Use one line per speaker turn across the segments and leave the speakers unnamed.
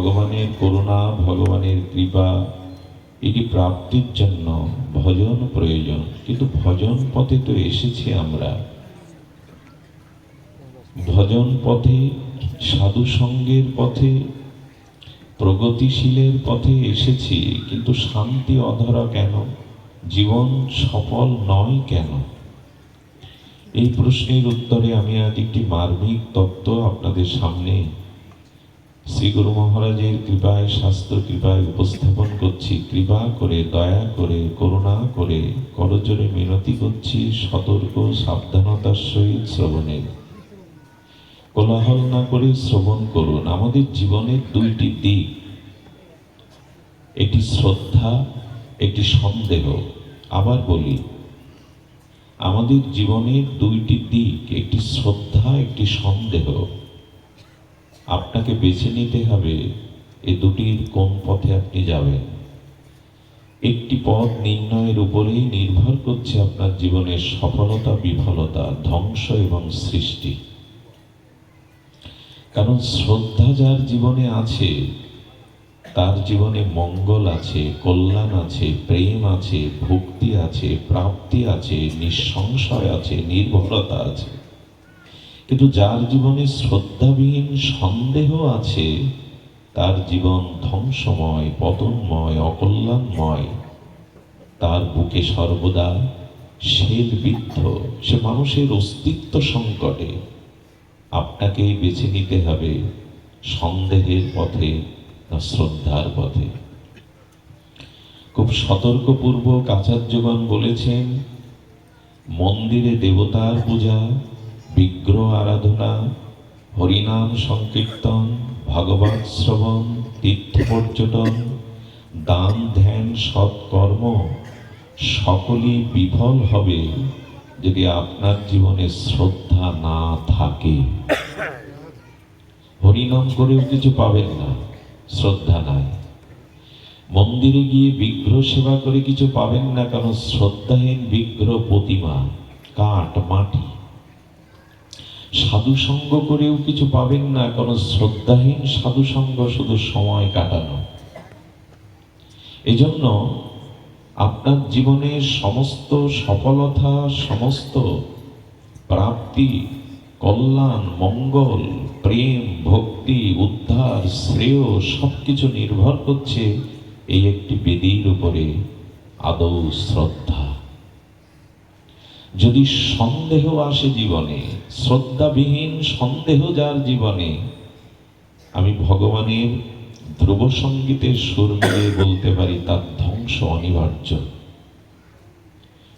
ভগবানের করুণা, ভগবানের কৃপা এটি প্রাপ্তির জন্য ভজন প্রয়োজন। কিন্তু ভজন পথে তো এসেছি আমরা, ভজন পথে, সাধু সঙ্গের পথে, প্রগতিশীলের পথে এসেছি, কিন্তু শান্তি অধরা কেন? জীবন সফল নয় কেন? এই প্রশ্নের উত্তরে আমি আজ একটি মার্মিক তত্ত্ব আপনাদের সামনে শ্রী গুরু মহারাজের কৃপায়, শাস্ত্র কৃপায় উপস্থাপন করছি। কৃপা করে, দয়া করে, করুণা করে করজোড়ে মিনতি করছি, সতর্ক সাবধানতার সহিত শ্রবণের। কোলাহল না করে শ্রবণ করুন। আমাদের জীবনের দুইটি দিক, একটি শ্রদ্ধা, একটি সন্দেহ। আবার বলি, আমাদের জীবনের দুইটি দিক, একটি শ্রদ্ধা, একটি সন্দেহ। আপনাকে বেছে নিতে হবে এই দুটির কোন পথে আপনি যাবেন। একটি পথ নির্ণয়ের উপরেই নির্ভর করছে আপনার জীবনের সফলতা, বিফলতা, ধ্বংস এবং সৃষ্টি। কারণ শ্রদ্ধা যার জীবনে আছে, তার জীবনে মঙ্গল আছে, কল্যাণ আছে, প্রেম আছে, ভক্তি আছে, প্রাপ্তি আছে, নিঃসংশয় আছে, নির্ভরতা আছে। কিন্তু যার জীবনে শ্রদ্ধাবিহীন সন্দেহ আছে, তার জীবন ধ্বংসময়, পতনময়, অকল্যাণময়। তার বুকে সর্বদা শেলবিদ্ধ, সে মানুষের অস্তিত্ব সংকটে। আপনাকেই বেছে নিতে হবে সন্দেহের পথে না শ্রদ্ধার পথে। খুব সতর্কপূর্বক আচার্যগণ বলেছেন, মন্দিরে দেবতার পূজা, বিগ্রহ আরাধনা, হরিনাম সংকীর্তন, ভাগবত শ্রবণ, তীর্থ পর্যটন, দান ধ্যান, সৎকর্ম সকলই বিফল হবে যদি আপনার জীবনে শ্রদ্ধা না থাকে। হরিনাম করেও কিছু পাবেন না, শ্রদ্ধা নাই। মন্দিরে গিয়ে বিগ্রহ সেবা করে কিছু পাবেন না, কারণ শ্রদ্ধাহীন বিগ্রহ প্রতিমা, কাঠ, মাটি। সাধু সঙ্গ করেও কিছু পাবেন না, কারণ শ্রদ্ধাহীন সাধু সঙ্গ শুধু সময় কাটানো। এজন্য আপনার জীবনের সমস্ত সফলতা, সমস্ত প্রাপ্তি, কল্যাণ, মঙ্গল, প্রেম, ভক্তি, উদ্ধার, শ্রেয় সবকিছু নির্ভর করছে এই একটি বেদির উপরে, আদৌ শ্রদ্ধা। যদি সন্দেহ আসে জীবনে, শ্রদ্ধাবিহীন সন্দেহ যার জীবনে, আমি ভগবানের ধ্রুব সঙ্গীতের সুর মিলিয়ে বলতে পারি তার ধ্বংস অনিবার্য।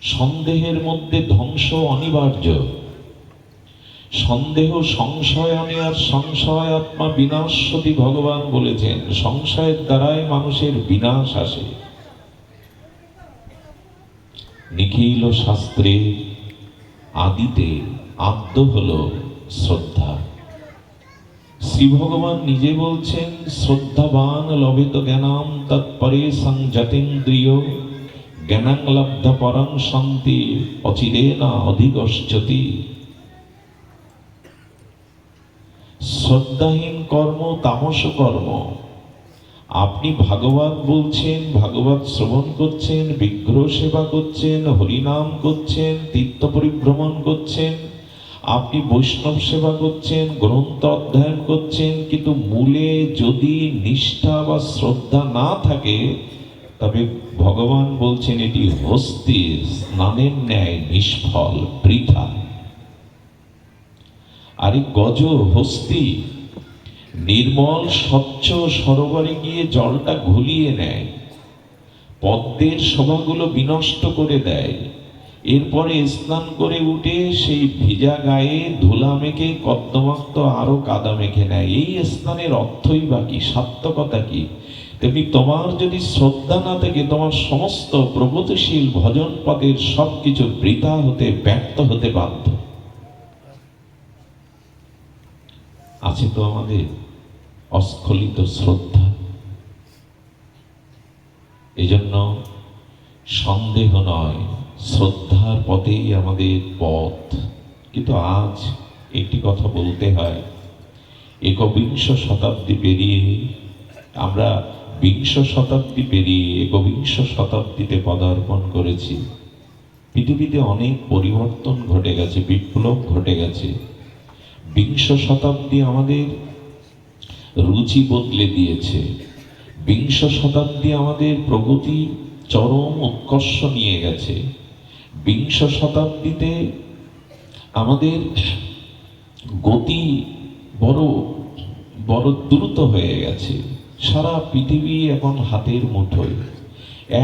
সন্দেহের মধ্যে ধ্বংস অনিবার্য। সন্দেহ সংশয় আনে, আর সংশয় আত্মা বিনাশতি ভগবান বলেছেন। সংশয়ের দ্বারাই মানুষের বিনাশ আসে। নিখিল শাস্ত্রে আদিতে আদ্য হল শ্রদ্ধা। শ্রী ভগবান নিজে বলছেন, শ্রদ্ধাবান লভিত জ্ঞানাম তৎপরে সংযতেন্দ্রিয় জ্ঞানাং লব্ধ পরং শান্তি অচিরেনা অধিগচ্ছতি। শ্রদ্ধাহীন কর্ম তামস কর্ম। আপনি ভাগবত বলছেন, ভাগবত শ্রবণ করছেন, বিগ্রহ সেবা করছেন, হরিনাম করছেন, তীর্থ পরিভ্রমণ করছেন, আপনি বৈষ্ণব সেবা করছেন, গ্রন্থ অধ্যয়ন করছেন, কিন্তু মূলে যদি নিষ্ঠা বা শ্রদ্ধা না থাকে, তবে ভগবান বলছেন এটি হস্তির স্নানের ন্যায় নিষ্ফল, বৃথা। আরে গজ, হস্তি নির্মল স্বচ্ছ সরোবরে গিয়ে জলটা ঘুলিয়ে নেয়, পদ্মের শোভাগুলো বিনষ্ট করে দেয়, এরপরে স্নান করে উঠে সেই ভিজা গায়ে ধুলা মেখে কদ্দমাক্ত আরো কাদা মেখে নেয়। এই স্নানের অর্থই বা কি, সার্থকতা কি? তেমনি তোমার যদি শ্রদ্ধা না থাকে, তোমার সমস্ত প্রগতিশীল ভজন পথের সবকিছু বৃথা হতে, ব্যর্থ হতে বাধ্য। আছে তো আমাদের অস্খলিত শ্রদ্ধা। এজন্য সন্দেহ নয়, শ্রদ্ধার পথেই আমাদের পথ। কিন্তু আজ একটি কথা বলতে হয়, একবিংশ শতাব্দী পেরিয়ে আমরা বিংশ শতাব্দী পেরিয়ে একবিংশ শতাব্দীতে পদার্পণ করেছি। পৃথিবীতে অনেক পরিবর্তন ঘটে গেছে, বিপ্লব ঘটে গেছে। বিংশ শতাব্দী আমাদের রুচি বদলে দিয়েছে। বিংশ শতাব্দী আমাদের প্রগতি চরম উৎকর্ষ নিয়ে গেছে। বিংশ শতাব্দীতে আমাদের গতি বড় বড় দ্রুত হয়ে গেছে। সারা পৃথিবী এখন হাতের মুঠোয়।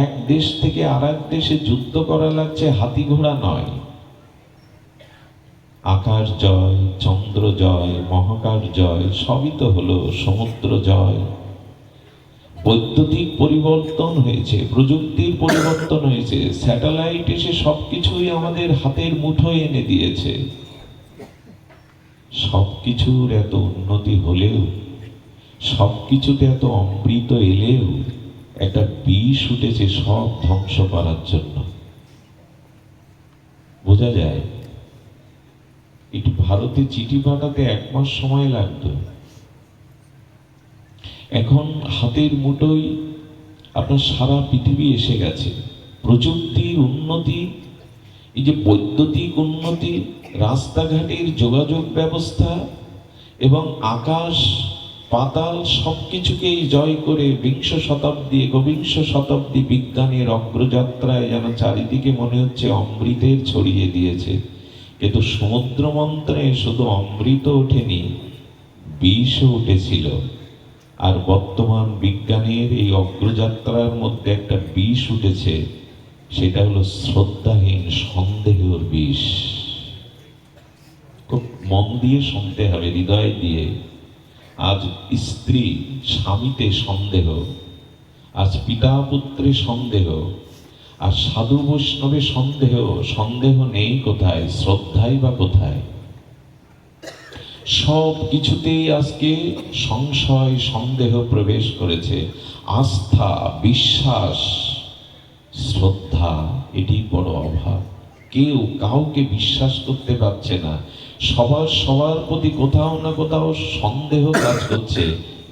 এক দেশ থেকে আর এক দেশে যুদ্ধ করা লাগছে হাতি ঘোড়া নয়। আকাশ জয়, চন্দ্র জয়, মহাকাশ জয়, সবই তো হলো, সমুদ্র জয়। বৈদ্যুতিক পরিবর্তন হয়েছে, প্রযুক্তির পরিবর্তন হয়েছে, স্যাটেলাইট এসে সবকিছুই আমাদের হাতের মুঠোয় এনে দিয়েছে। সবকিছুর এত উন্নতি হলেও, সবকিছুতে এত অমৃত এলেও একটা বিষ উঠেছে সব ধ্বংস করার জন্য। বোঝা যায়? একটু ভারতে চিঠি পাঠাতে 1 মাস সময় লাগতো, এখন হাতের মুঠোয় আপনার সারা পৃথিবী এসে গেছে। প্রযুক্তির উন্নতি, এই যে বৈদ্যুতিক উন্নতি, রাস্তাঘাটের যোগাযোগ ব্যবস্থা এবং আকাশ পাতাল সবকিছুকেই জয় করে বিংশ শতাব্দী একবিংশ শতাব্দী বিজ্ঞানের অগ্রযাত্রায় যেন চারিদিকে মনে হচ্ছে অমৃতের ছড়িয়ে দিয়েছে। কিন্তু সমুদ্র মন্থনে শুধু অমৃত ওঠেনি, বিষও উঠেছিল। আর বর্তমান বিজ্ঞানের এই অগ্রযাত্রার মধ্যে একটা বিষ উঠেছে, সেটা হলো শ্রদ্ধাহীন সন্দেহের বিষ। খুব মন দিয়ে শুনতে হবে, হৃদয় দিয়ে। আজ স্ত্রী স্বামীতে সন্দেহ, আজ পিতা পুত্রে সন্দেহ, আর সাধু বৈষ্ণবে সন্দেহ। সন্দেহ নেই কোথায়, শ্রদ্ধাই বা কোথায়? সব কিছুতেই আজকে সংশয় সন্দেহ প্রবেশ করেছে। আস্থা, বিশ্বাস, শ্রদ্ধা, এটি বড় অভাব। কেউ কাউকে বিশ্বাস করতে পারছে না। সবার প্রতি কোথাও না কোথাও সন্দেহ কাজ করছে।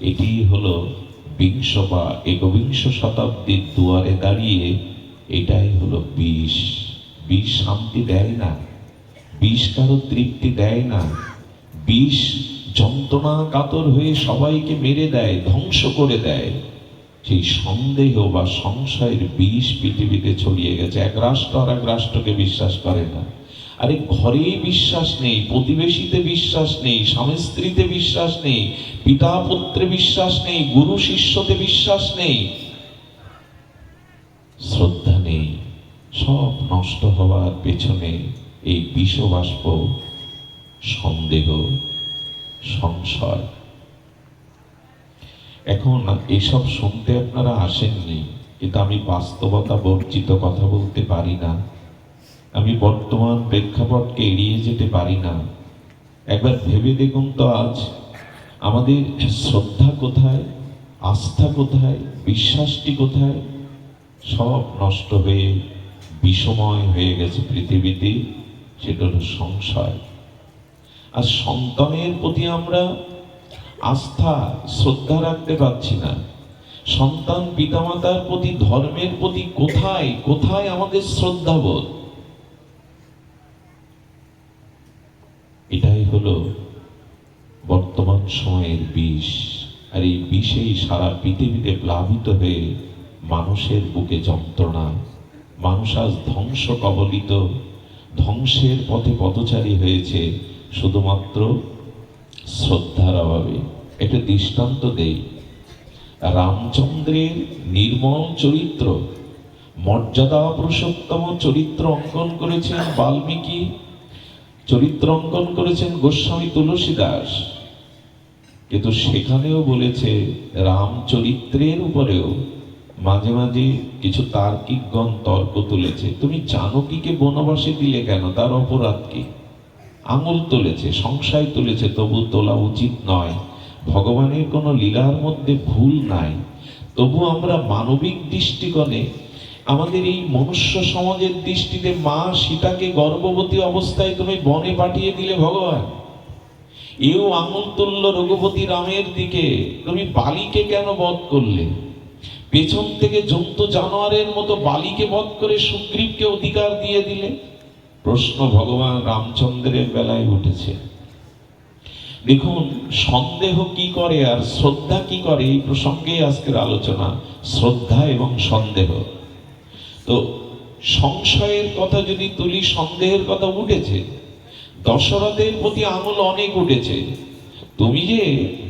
এটি হলো বিংশ বা একবিংশ শতাব্দীর দুয়ারে দাঁড়িয়ে এটাই হলো বিষ। বিষ শান্তি দেয় না, বিষ কারো তৃপ্তি দেয় না। বিষ যন্ত্রণা কাতর হয়ে সবাইকে মেরে দেয়, ধ্বংস করে দেয়। সেই সন্দেহ বা সংশয়ের বিষ পৃথিবীতে ছড়িয়ে গেছে। এক রাষ্ট্র আর এক রাষ্ট্রকে বিশ্বাস করে না। আরে ঘরেই বিশ্বাস নেই, প্রতিবেশীতে বিশ্বাস নেই, স্বামী স্ত্রীতে বিশ্বাস নেই, পিতা পুত্রে বিশ্বাস নেই, গুরু শিষ্যতে বিশ্বাস নেই, শ্রদ্ধা নেই। সব নষ্ট হওয়ার পেছনে এই বিষবাষ্প, সন্দেহ, সংশয়। এখন এসব শুনতে আপনারা আসেননি, কিন্তু আমি বাস্তবতা বর্জিত কথা বলতে পারি না। আমি বর্তমান প্রেক্ষাপটকে এড়িয়ে যেতে পারি না। একবার ভেবে দেখুন তো, আজ আমাদের শ্রদ্ধা কোথায়, আস্থা কোথায়, বিশ্বাসটি কোথায়? সব নষ্ট হয়ে বিষময় হয়ে গেছে পৃথিবীতে। সেটা হলো সংশয়। আর সন্তানের প্রতি আমরা আস্থা শ্রদ্ধা রাখতে পারছি না। সন্তান পিতামাতার প্রতি, ধর্মের প্রতি কোথায় কোথায় আমাদের শ্রদ্ধাবোধ? এটাই হলো বর্তমান সময়ের বিষ। আর এই বিষেই সারা পৃথিবীতে প্লাবিত হয়ে মানুষের বুকে যন্ত্রণা। মানুষ আজ ধ্বংস কবলিত, ধ্বংসের পথে পথচারী হয়েছে শুধুমাত্র শ্রদ্ধার অভাবে। একটা দৃষ্টান্ত দেই। রামচন্দ্রের নির্মল চরিত্র, মর্যাদা পুরুষোত্তম চরিত্র অঙ্কন করেছেন বাল্মীকি, চরিত্র অঙ্কন করেছেন গোস্বামী তুলসী দাস। কিন্তু সেখানেও বলেছে, রাম চরিত্রের উপরেও মাঝে মাঝে কিছু তার্কিকগণ তর্ক তুলেছে, তুমি জানকীকে বনবাসে দিলে কেন, তার অপরাধ কি? আঙুল তুলেছে, সংশয় তুলেছে, তবু তোলা উচিত নয়। ভগবানের কোনো লীলার মধ্যে ভুল নাই। তবু আমরা মানবিক দৃষ্টিকোণে, আমাদের এই মনুষ্য সমাজের দৃষ্টিতে, মা সীতাকে গর্ভবতী অবস্থায় তুমি বনে পাঠিয়ে দিলে ভগবান, এও আঙুল তুলল রঘুপতি রামের দিকে, তুমি বালিকে কেন বধ করলে? পেছন থেকে জন্তু জানোয়ারের মতো বালিকে বধ করে সুগ্রীবকে অধিকার দিয়ে দিলে। প্রশ্ন ভগবান রামচন্দ্রের বেলায় উঠেছে। দেখুন, সন্দেহ কি করে আর শ্রদ্ধা কি করে, এই প্রসঙ্গে আজকের আলোচনা, শ্রদ্ধা এবং সন্দেহ। তো সংশয়ের কথা যদি তুলি, সন্দেহের কথা উঠেছে। দশরথের প্রতি আঙুল অনেক উঠেছে। তুমি যে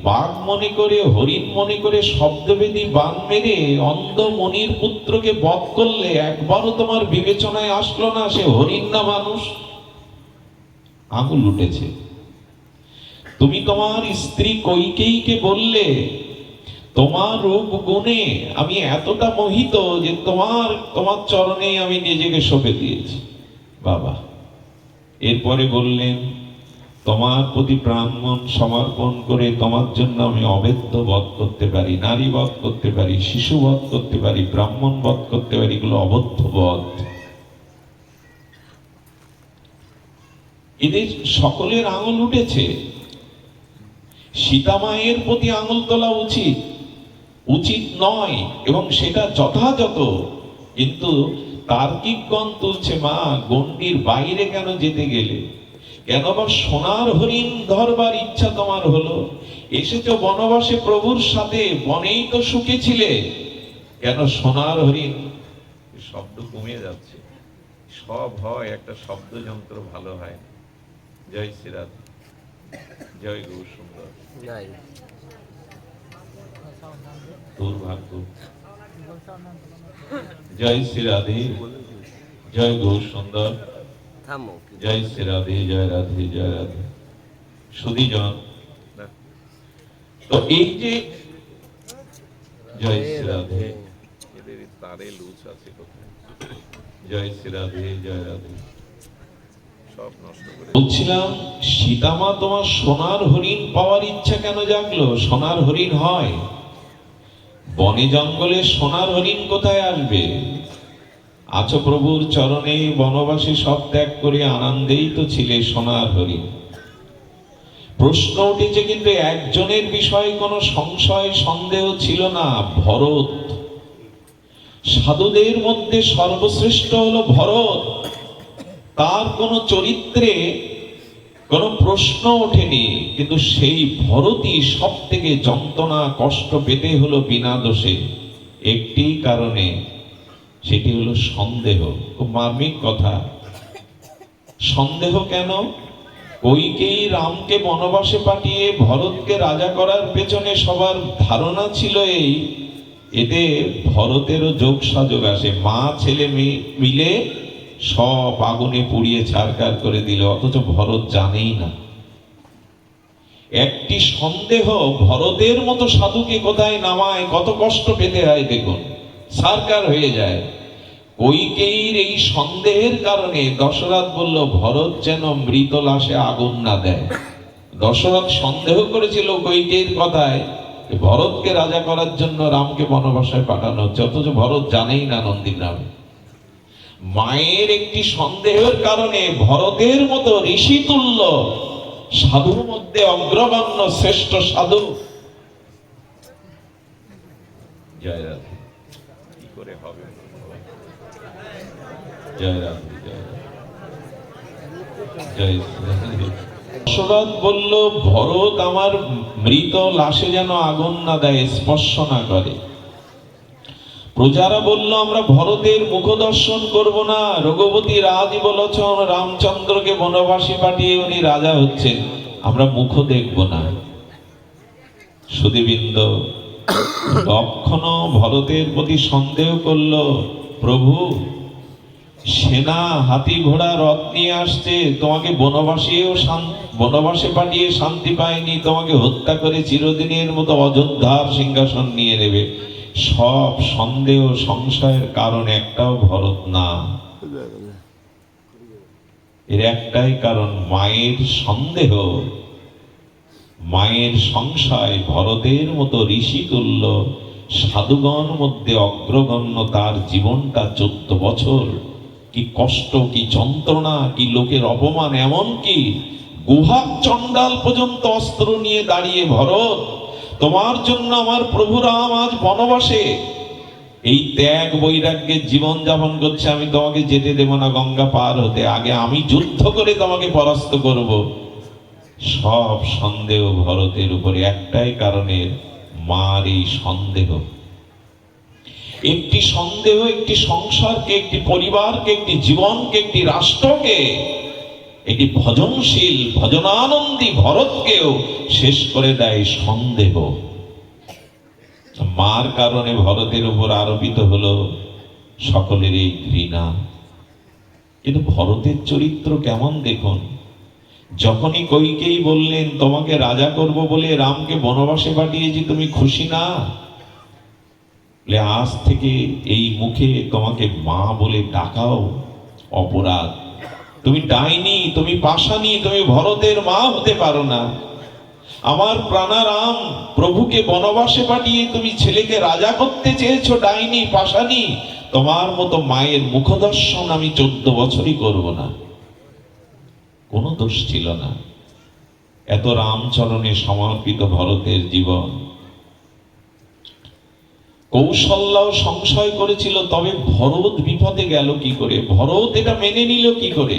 বাঘ মনে করে, হরিণ মনে করে শব্দবেদী বান মেরে অন্ধ মনির পুত্রকে বধ করলে, একবারও তোমার বিবেচনায় আসলো না সে হরিণ না মানুষ? আঙুল উঠেছে। তুমি তোমার স্ত্রী কইকেয়ীকে বললে, তোমার রূপ গুণে আমি এতটা মোহিত যে তোমার চরণেই আমি নিজেকে সঁপে দিয়েছি। বাবা, এরপরে বললেন, তোমার প্রতি প্রাণ মন সমর্পণ করে তোমার জন্য আমি অবেদ্য বধ করতে পারি, নারী বধ করতে পারি, শিশু বধ করতে পারি, ব্রাহ্মণ বধ করতে পারি, এগুলো অবদ্ধ বধ। এদের সকলের আঙুল উঠেছে। সীতা মায়ের প্রতি আঙুল তোলা উচিত নয়, এবং সেটা যথাযথ, কিন্তু তার্কিকগণ তুলছে, মা গণ্ডির বাইরে কেন যেতে গেলে? কেন বা সোনার হরিণ ধরবার ইচ্ছা তোমার হলো? এসেছো বনবাসে প্রভুর সাথে, বনেই তো সুখে ছিলে, কেন সোনার হরিণ? শব্দ কমে যাচ্ছে, সব হয়, একটা শব্দ যন্ত্র ভালো হয়। জয় শ্রীরাধে, জয় গৌর সুন্দর। দুর্ভাগ্য। জয় শ্রীরাধে, জয় গৌর সুন্দর, জয় শ্রীরাধে, জয় রাধে, জয় রাধে। সুধীজন, তো এই যে জয় শ্রীরাধে, এদের তারে লুচ আছে কোথায়? জয় শ্রীরাধে, জয় রাধে। সব নষ্ট করে বলছিলাম, সীতামা তোমার সোনার হরিণ পাওয়ার ইচ্ছা কেন জাগলো? সোনার হরিণ হয়? বনে জঙ্গলে সোনার হরিণ কোথায় আসবে? আছো প্রভুর চরণে, বনবাসী সব ত্যাগ করে আনন্দেই তো ছিলে সোনার হরিণ। প্রশ্ন উঠেছে, কিন্তু একজনের বিষয়ে কোনো সংশয় সন্দেহ ছিল না, ভরত। সাধুদের মধ্যে সর্বশ্রেষ্ঠ হলো ভরত। তার কোনো চরিত্রে কোনো প্রশ্ন ওঠেনি, কিন্তু সেই ভরতই সব থেকে যন্ত্রণা কষ্ট পেতে হলো বিনা দোষে, একটি কারণে, সেটি হলো সন্দেহ। খুব মার্মিক কথা। সন্দেহ কেন? কইকেয়ী রামকে বনবাসে পাঠিয়ে ভরতকে রাজা করার পেছনে সবার ধারণা ছিল এই, এতে ভরতেরও যোগ সাযোগ আসে। মা ছেলে মিলে সব আগুনে পুড়িয়ে ছারখার করে দিল, অথচ ভরত জানেই না। একটি সন্দেহ ভরতের মতো সাধুকে কোথায় নামায়, কত কষ্ট পেতে হয় দেখুন, ছারখার হয়ে যায়। কইকেয়ীর এই সন্দেহের কারণে দশরথ বলল, ভরত যেন মৃত লাশে আগুন না দেয়। দশরথ সন্দেহ করেছিল কইকেয়ীর কথায়, ভরতকে রাজা করার জন্য রামকে বনবাসে পাঠানো হচ্ছে, অথচ ভরত জানেই না নন্দীগ্রামে। মায়ের একটি সন্দেহের কারণে ভরতের মতো ঋষি তুল্য সাধুর মধ্যে অগ্রগণ্য শ্রেষ্ঠ সাধু, জয় রাধে, কি করে হবে? জয় রাধে, জয় রাধে, জয় শ্রী। দশরথ বলল, ভরত আমার মৃত লাশে যেন আগুন না দেয়, স্পর্শ না করে। প্রজারা বলল, আমরা ভরতের মুখ দর্শন করব না। রঘুপতি রাজি বলেছেন, রামচন্দ্রকে বনবাসী পাঠিয়ে উনি রাজা হচ্ছেন, আমরা মুখ দেখব না। সুধীবৃন্দ, লক্ষণ ভরতের প্রতি সন্দেহ করল, প্রভু সেনা হাতি ঘোড়া রথ নিয়ে আসছে, তোমাকে বনবাসে পাঠিয়ে শান্তি পায়নি, তোমাকে হত্যা করে চিরদিনের মতো অযোধ্যার সিংহাসন নিয়ে নেবে। সব সন্দেহ সংশয়ের কারণ একটাও ভরত না, এর একটাই কারণ, মায়ের সন্দেহ, মায়ের সংশয়। ভরতের মতো ঋষি তুল্য সাধুগণ মধ্যে অগ্রগণ্য, তার জীবনটা 14 বছর কি কষ্ট, কি যন্ত্রণা, কি লোকের অপমান, এমন কি গুহাক চণ্ডাল পর্যন্ত অস্ত্র নিয়ে দাঁড়িয়ে, ভরত তোমার জন্য আমার প্রভু রাম আজ বনবাসে, এই ত্যাগ বৈরাগ্যের জীবন যাপন করছে, আমি তোমাকে যেতে দেব না গঙ্গা পার হতে, আগে আমি যুদ্ধ করে তোমাকে পরাস্ত করব। সব সন্দেহ ভরতের উপরে, একটাই কারণে, মার এই সন্দেহ। একটি সন্দেহ একটি সংসারকে, একটি পরিবারকে, একটি জীবনকে, একটি রাষ্ট্রকে, একটি ভজনশীল ভজনানন্দী ভরতকেও শেষ করে দেয় সন্দেহ। মার কারণে ভরতের উপর আরোপিত হলো সকলের এই ঘৃণা। কিন্তু ভরতের চরিত্র কেমন দেখুন, যখনই কইকেয়ী বললেন তোমাকে রাজা করব বলে রামকে বনবাসে পাঠিয়েছি, তুমি খুশি না? আজ থেকে এই মুখে তোমাকে মা বলে ডাকাও অপরাধ, তুমি ডাইনি, তুমি পাষাণী, তুমি ভরতের মা হতে পারো না। আমার প্রাণারাম প্রভুকে বনবাসে পাঠিয়ে তুমি ছেলেকে রাজা করতে চেয়েছো, ডাইনি, পাষাণী, তোমার মতো মায়ের মুখদর্শন আমি 14 বছরই করব না। কোনো দোষ ছিল না, এত রামচরণে সমর্পিত ভরতের জীবন। কৌশল্যাও সংশয় করেছিল, তবে ভরত বিপদে গেল কি করে, ভরত এটা মেনে নিল কি করে?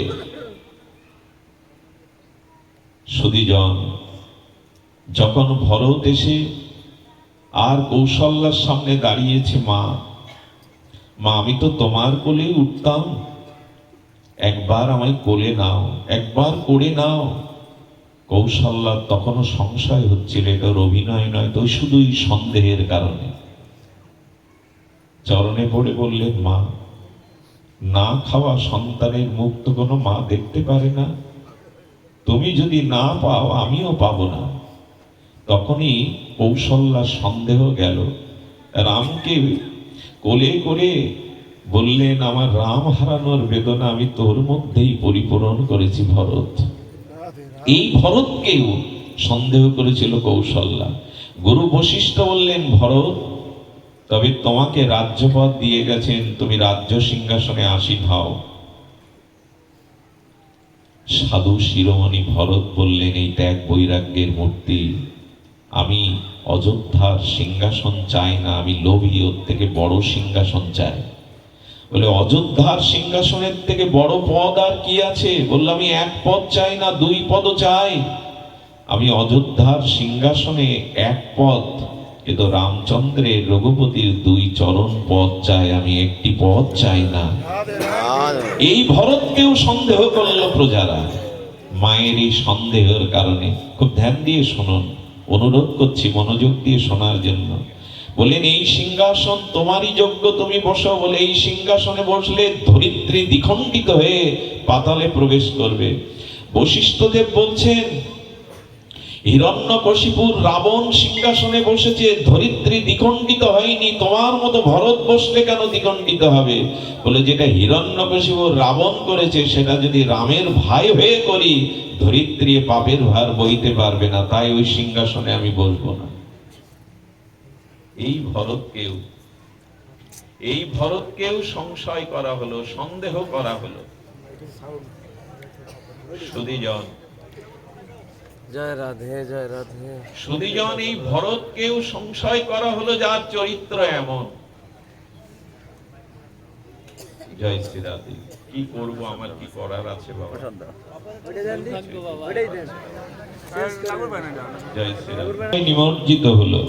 সুধীজন, যখন ভরত এসে আর কৌশল্যার সামনে দাঁড়িয়েছে, মা মা আমি তো তোমার কোলে উঠতাম, একবার আমায় কোলে নাও, একবার করে নাও। কৌশল্যার তখনও সংশয় হচ্ছিল, এটার অভিনয় নয় তো, শুধুই সন্দেহের কারণে। চরণে পড়ে বললেন, মা না খাওয়া সন্তানের মুখ তো কোনো মা দেখতে পারে না, তুমি যদি না পাও আমিও পাবো না। তখনই কৌশল্যার সন্দেহ গেল, রামকে কোলে করে বললেন, আমার রাম হারানোর বেদনা আমি তোর মধ্যেই পরিপূরণ করেছি ভরত। এই ভরতকেও সন্দেহ করেছিল কৌশল্যা। গুরু বশিষ্ঠ বললেন, ভরত তবে তোমাকে রাজ্যপদ দিয়ে গেছেন, তুমি রাজ্য সিংহাসনে আসীন হও। সাধু শিরোমণি ভরত বললেন, এই ত্যাগ বৈরাগ্যের মূর্তি, আমি অযোধ্যার সিংহাসন চাই না, আমি লোভী, ওর থেকে বড় সিংহাসন চাই। বলে, অযোধ্যার সিংহাসনের থেকে বড় পদ আর কি আছে? বললাম, আমি 1 পদ চাই না, 2 পদও চাই, আমি অযোধ্যার সিংহাসনে 1 পদ, কিন্তু রামচন্দ্রের রঘুপতির 2 চরণ পদ চাই, আমি 1টি পদ চাই না। এই ভরতকেও সন্দেহ করলো প্রজারা, মায়ের এই সন্দেহের কারণে। খুব ধ্যান দিয়ে শুনুন, অনুরোধ করছি মনোযোগ দিয়ে শোনার জন্য। বলেন, এই সিংহাসন তোমারই যোগ্য, তুমি বসো। বলে, এই সিংহাসনে বসলে ধরিত্রী দ্বিখণ্ডিত হয়ে পাতালে প্রবেশ করবে। বশিষ্ঠদেব বলছেন, হিরণ্যকশিপুর রাবণ সিংহাসনে বসেছে, ধরিত্রী দ্বিখণ্ডিত হয়নি, তোমার মতো ভরত বসলে কেন দ্বিখণ্ডিত হবে? বলে, যেটা হিরণ্যকশিপুর রাবণ করেছে সেটা যদি রামের ভাই হয়ে করি, ধরিত্রী পাপের ভার বইতে পারবে না, তাই ওই সিংহাসনে আমি বসবো না। এই ভরতকেও সংশয় করা হলো, সন্দেহ করা হলো। সুধীজন,
জয় রাধে, জয় রাধে।
সুধীজন, এই ভরতকেও সংশয় করা হলো, যার চরিত্র এমন। জয় শ্রী রাধে। কি করব, আমার কি করার আছে বাবা? জয় শ্রী রাধে। নিমজ্জিত হলো,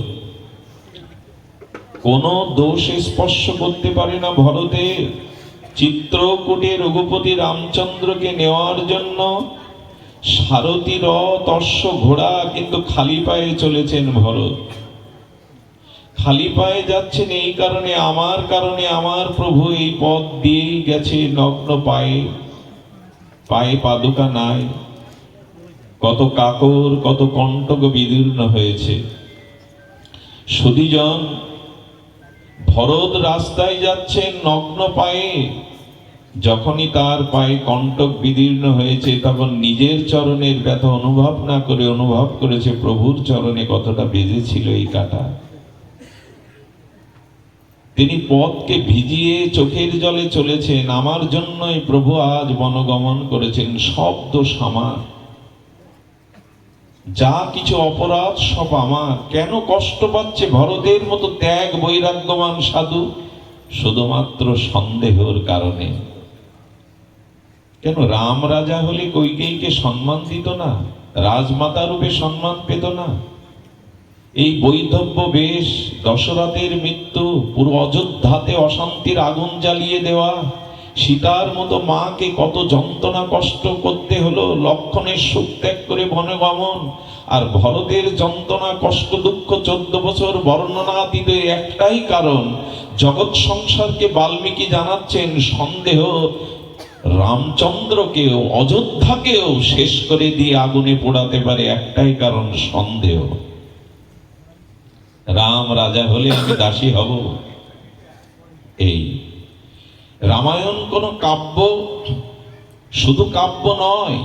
কোন দোষ স্পর্শ করতে পারে না ভরতের। চিত্রকূটে রঘুপতি রামচন্দ্রকে নেওয়ার জন্য সারথী রথ, অশ্ব, ঘোড়া, কিন্তু খালি পায়ে চলেছেন ভরত। খালি পায়ে যাচ্ছেন এই কারণে, আমার প্রভু এই পথ দিয়েই গেছে নগ্ন পায়ে, পায়ে পাদুকা নাই, কত কাকর, কত কণ্টক বিদীর্ণ হয়েছে। সুধীজন, ভরত রাস্তায় যাচ্ছেন নগ্ন পায়ে, যখনই তার পায়ে কণ্টক বিদীর্ণ হয়েছে, তখন নিজের চরণের ব্যথা অনুভব না করে অনুভব করেছে প্রভুর চরণে কতটা বেজেছিল এই কাঁটা। তিনি পথকে ভিজিয়ে চোখের জলে চলেছেন, আমার জন্যই প্রভু আজ বনগমন করেছেন। শব্দ সামা, যা কিছু অপরাধ সব আমার। কেন কষ্ট পাচ্ছে ভরতের মতো ত্যাগ বৈরাগ্যবান সাধু? শুধুমাত্র সন্দেহের কারণে। কেন রাম রাজা হলে কইকেয়ীকে সম্মান দিত না? রাজমাতা রূপে সম্মান পেত না? এই বৈধব্য বেশ, দশরথের মৃত্যু, পুরো অযোধ্যাতে অশান্তির আগুন জ্বালিয়ে দেওয়া, সীতার মতো মাকে কত যন্ত্রণা কষ্ট করতে হলো, লক্ষণের সুখ ত্যাগ করে বনগমন, আর ভরতের যন্ত্রণা কষ্ট দুঃখ 14 বছর বর্ণনাতীত একটাই কারণ। জগৎ সংসারকে বাল্মীকি জানাচ্ছেন সন্দেহ রামচন্দ্রকেও অযোধ্যাকেও শেষ করে দিয়ে আগুনে পোড়াতে পারে, একটাই কারণ সন্দেহ। রাম রাজা হলে আমি দাসী হব। এই রামায়ণ কোন কাব্য, শুধু কাব্য নয়,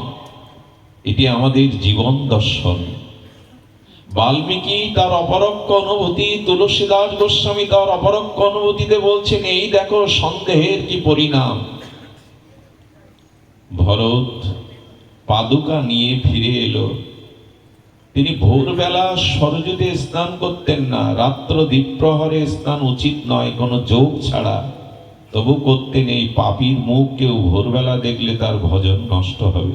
এটি আমাদের জীবন দর্শন। বাল্মীকি তার অপরোক্ষ অনুভূতি, তুলসীদাস গোস্বামী তার অপরোক্ষ অনুভূতিতে বলছেন, এই দেখো সন্দেহের কি পরিণাম। ভরত পাদুকা নিয়ে ফিরে এলো। তিনি ভোরবেলা সরযূতে স্নান করতেন না, রাত্র দ্বীপ্রহরে স্নান উচিত নয় কোনো যোগ ছাড়া, তবু করতেন। এই পাপীর মুখ কেউ ভোরবেলা দেখলে তার ভজন নষ্ট হবে।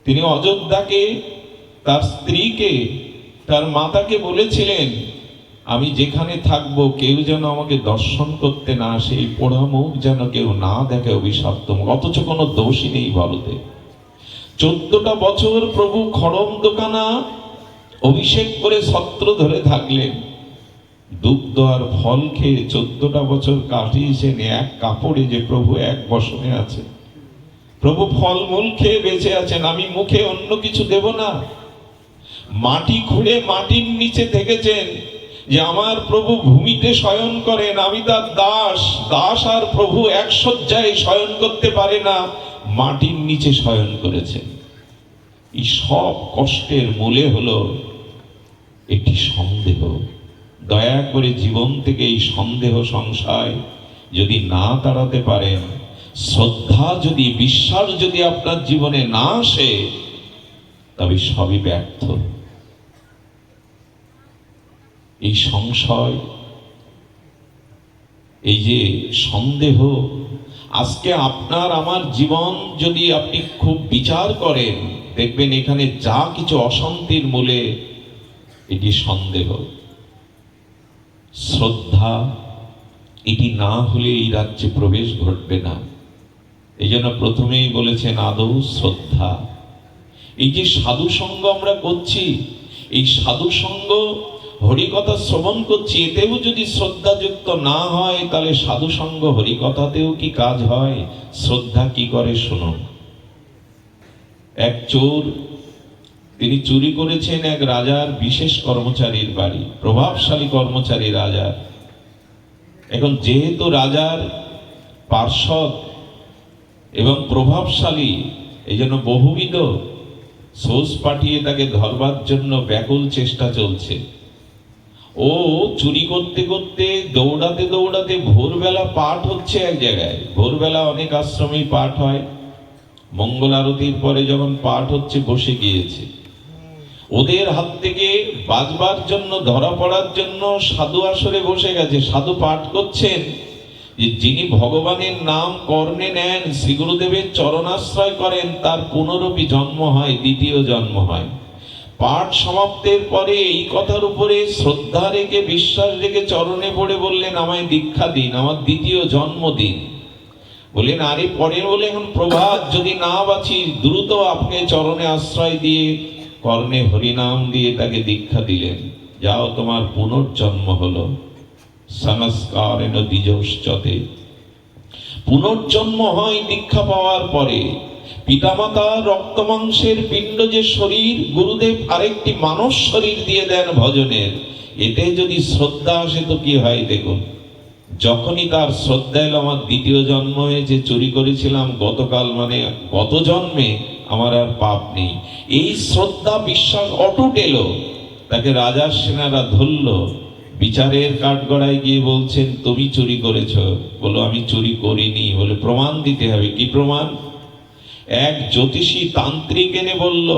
তিনি অযোধ্যাকে, তার স্ত্রীকে, তার মাতাকে বলেছিলেন, আমি যেখানে থাকবো কেউ যেন আমাকে দর্শন করতে না আসে, এই পোড়া মুখ যেন কেউ না দেখে, অভিশপ্ত মুখ। অথচ কোনো দোষই নেই ভরতে। 14টা বছর প্রভু খড়ম দোকানা অভিষেক করে ছত্র ধরে থাকলেন, দুগ্ধ আর ফল খেয়ে 14টা বছর কাটিয়েছেন এক কাপড়ে, যে প্রভু এক বসনে আছে। প্রভু ফলমূল খেয়ে বেঁচে আছেন, আমি মুখে অন্য কিছু দেব না। মাটি খুঁড়ে মাটির নিচে দেখেছেন যে আমার প্রভু ভূমিতে শয়ন করেন, আমি তার দাস। দাস আর প্রভু এক শয্যায় শয়ন করতে পারে না, মাটির নিচে শয়ন করেছেন। এই সব কষ্টের মূলে হলো একটি সন্দেহ। দয়া করে জীবন থেকে এই সন্দেহ সংশয় যদি না তাড়াতে পারেন, শ্রদ্ধা যদি, বিশ্বাস যদি আপনার জীবনে না আসে, তবে সবই ব্যর্থ। এই সংশয়, এই যে সন্দেহ, আজকে আপনার আমার জীবন যদি আপনি খুব বিচার করেন, দেখবেন এখানে যা কিছু অশান্তির মূলে এটি সন্দেহ। শ্রদ্ধা এটি না হলে এই রাজ্যে প্রবেশ ঘটবে না। এই জন্য প্রথমেই বলেছেন আদৌ শ্রদ্ধা। এই যে সাধু সঙ্গ আমরা করছি, এই সাধু সঙ্গ হরিকথা শ্রবণ করছি, এতেও যদি শ্রদ্ধাযুক্ত না হয়, তাহলে সাধু সঙ্গ হরিকথাতেও কি কাজ হয়? শ্রদ্ধা কি করে শুনুন। এক চোর, তিনি চুরি করেছেন এক রাজার বিশেষ কর্মচারীর বাড়ি, প্রভাবশালী কর্মচারী রাজার। এখন যেহেতু রাজার পার্ষদ এবং প্রভাবশালী, এই জন্য বহুবিধ সোর্স পাঠিয়ে তাকে ধরবার জন্য ব্যাকুল চেষ্টা চলছে। ও চুরি করতে করতে দৌড়াতে দৌড়াতে ভোরবেলা পাঠ হচ্ছে এক জায়গায়। ভোরবেলা অনেক আশ্রমেই পাঠ হয়, মঙ্গল আরতির পরে যখন পাঠ হচ্ছে বসে গিয়েছে। ওদের হাত থেকে বাঁচবার জন্য, ধরা পড়ার জন্য সাধু আসরে বসে গেছে। সাধু পাঠ করছেন যে যিনি ভগবানের নাম কর্ণে নেন, শ্রী গুরুদেবের চরণাশ্রয় করেন, তার পুনরপি জন্ম হয়, দ্বিতীয় জন্ম হয়। পাঠ সমাপ্তের পরে এই কথার উপরে শ্রদ্ধা রেখে, বিশ্বাস রেখে চরণে পড়ে বললেন, আমায় দীক্ষা দিন, আমার দ্বিতীয় জন্ম দিন। বললেন, আরে পরে বলে এখন প্রভাত, যদি না বাঁচি দ্রুত আপনি চরণে আশ্রয় দিয়ে কর্ণে হরিনাম দিয়ে তাকে দীক্ষা দিলেন। যাও, তোমার পুনর্জন্ম হলো। সংস্কারেণ দ্বিজশ্চতে, পুনর্জন্ম হয় দীক্ষা পাওয়ার পরে। পিতামাতার রক্ত মাংসের পিণ্ড যে শরীর, গুরুদেব আরেকটি মানব শরীর দিয়ে দেন ভজনের। এতে যদি শ্রদ্ধা আসে তো কি হয় দেখুন। যখনই তার শ্রদ্ধা এলো, আমার দ্বিতীয় জন্ম হয়েছে, চুরি করেছিলাম গতকাল, মানে গত জন্মে, আমার আর পাপ নেই। এই শ্রদ্ধা বিশ্বাস অটুট এলো। তাকে রাজার সেনারা ধরল, বিচারের কাঠগড়ায় গিয়ে বলছেন, তুমি চুরি করেছ। বলো, আমি চুরি করিনি। বলে, প্রমাণ দিতে হবে। কি প্রমাণ? এক জ্যোতিষী তান্ত্রিক এনে বলল,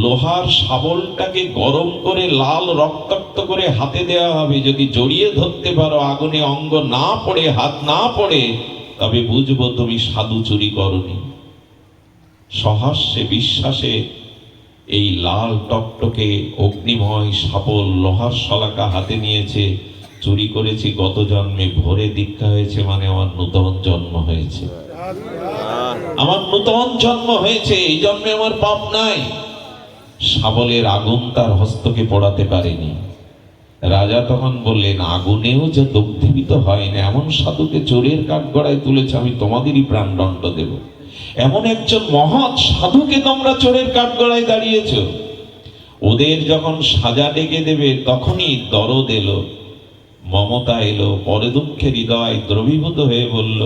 লোহার শাবলটাকে গরম করে লাল রক্তাক্ত করে হাতে দেওয়া হবে, যদি জড়িয়ে ধরতে পারো, আগুনে অঙ্গ না পড়ে, হাত না পড়ে, তবে বুঝবো তুমি সাধু চুরি করনি। সহাস্যে বিশ্বাসে এই লাল টকটকে অগ্নিময় শাবল লোহার শলাকা হাতে নিয়েছে। চুরি করেছি গত জন্মে, ভোরে দীক্ষা হয়েছে মানে আমার নূতন জন্ম হয়েছে, আমার নূতন জন্ম হয়েছে, এই জন্মে আমার পাপ নাই। শাবলের আগুন তার হস্তকে পোড়াতে পারেনি। রাজা তখন বললেন, আগুনেও যে দগ্ধীভূত হয় না এমন সাধুকে চোরের কাঠগড়ায় তুলেছে, আমি তোমাদেরই প্রাণদণ্ড দেব। এমন একজন মহৎ সাধুকে তোমরা চোরের কাঠগড়ায় দাঁড়িয়েছ। ওদের যখন সাজা ডেকে দেবে তখনই দরদ এলো, মমতা এলো, পরে দুঃখের হৃদয় দ্রবীভূত হয়ে বলল,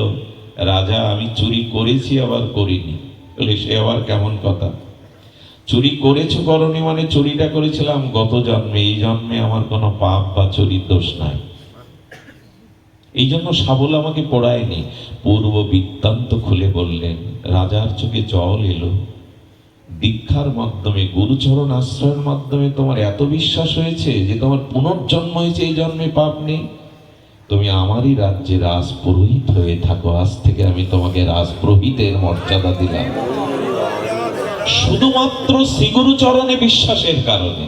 রাজা আমি চুরি করেছি আবার করিনি। বলে সে আবার কেমন কথা? চুরি করেছো করনি মানে চুরিটা করেছিলাম গত জন্মে, এই জন্মে আমার কোনো পাপ বা চুরির দোষ নাই, এই জন্য শাবল আমাকে পোড়ায়নি। পূর্ব বৃত্তান্ত খুলে বললেন। রাজার চোখে জল এলো। দীক্ষার মাধ্যমে, গুরুচরণ আশ্রয়ের মাধ্যমে তোমার এত বিশ্বাস হয়েছে যে তোমার পুনর্জন্ম হয়েছে, এই জন্মে পাপ নেই। তুমি আমারই রাজ্যে রাজপুরোহিত হয়ে থাকো, আজ থেকে আমি তোমাকে রাজপুরোহিতের মর্যাদা দিলাম, শুধুমাত্র শ্রীগুরু চরণে বিশ্বাসের কারণে।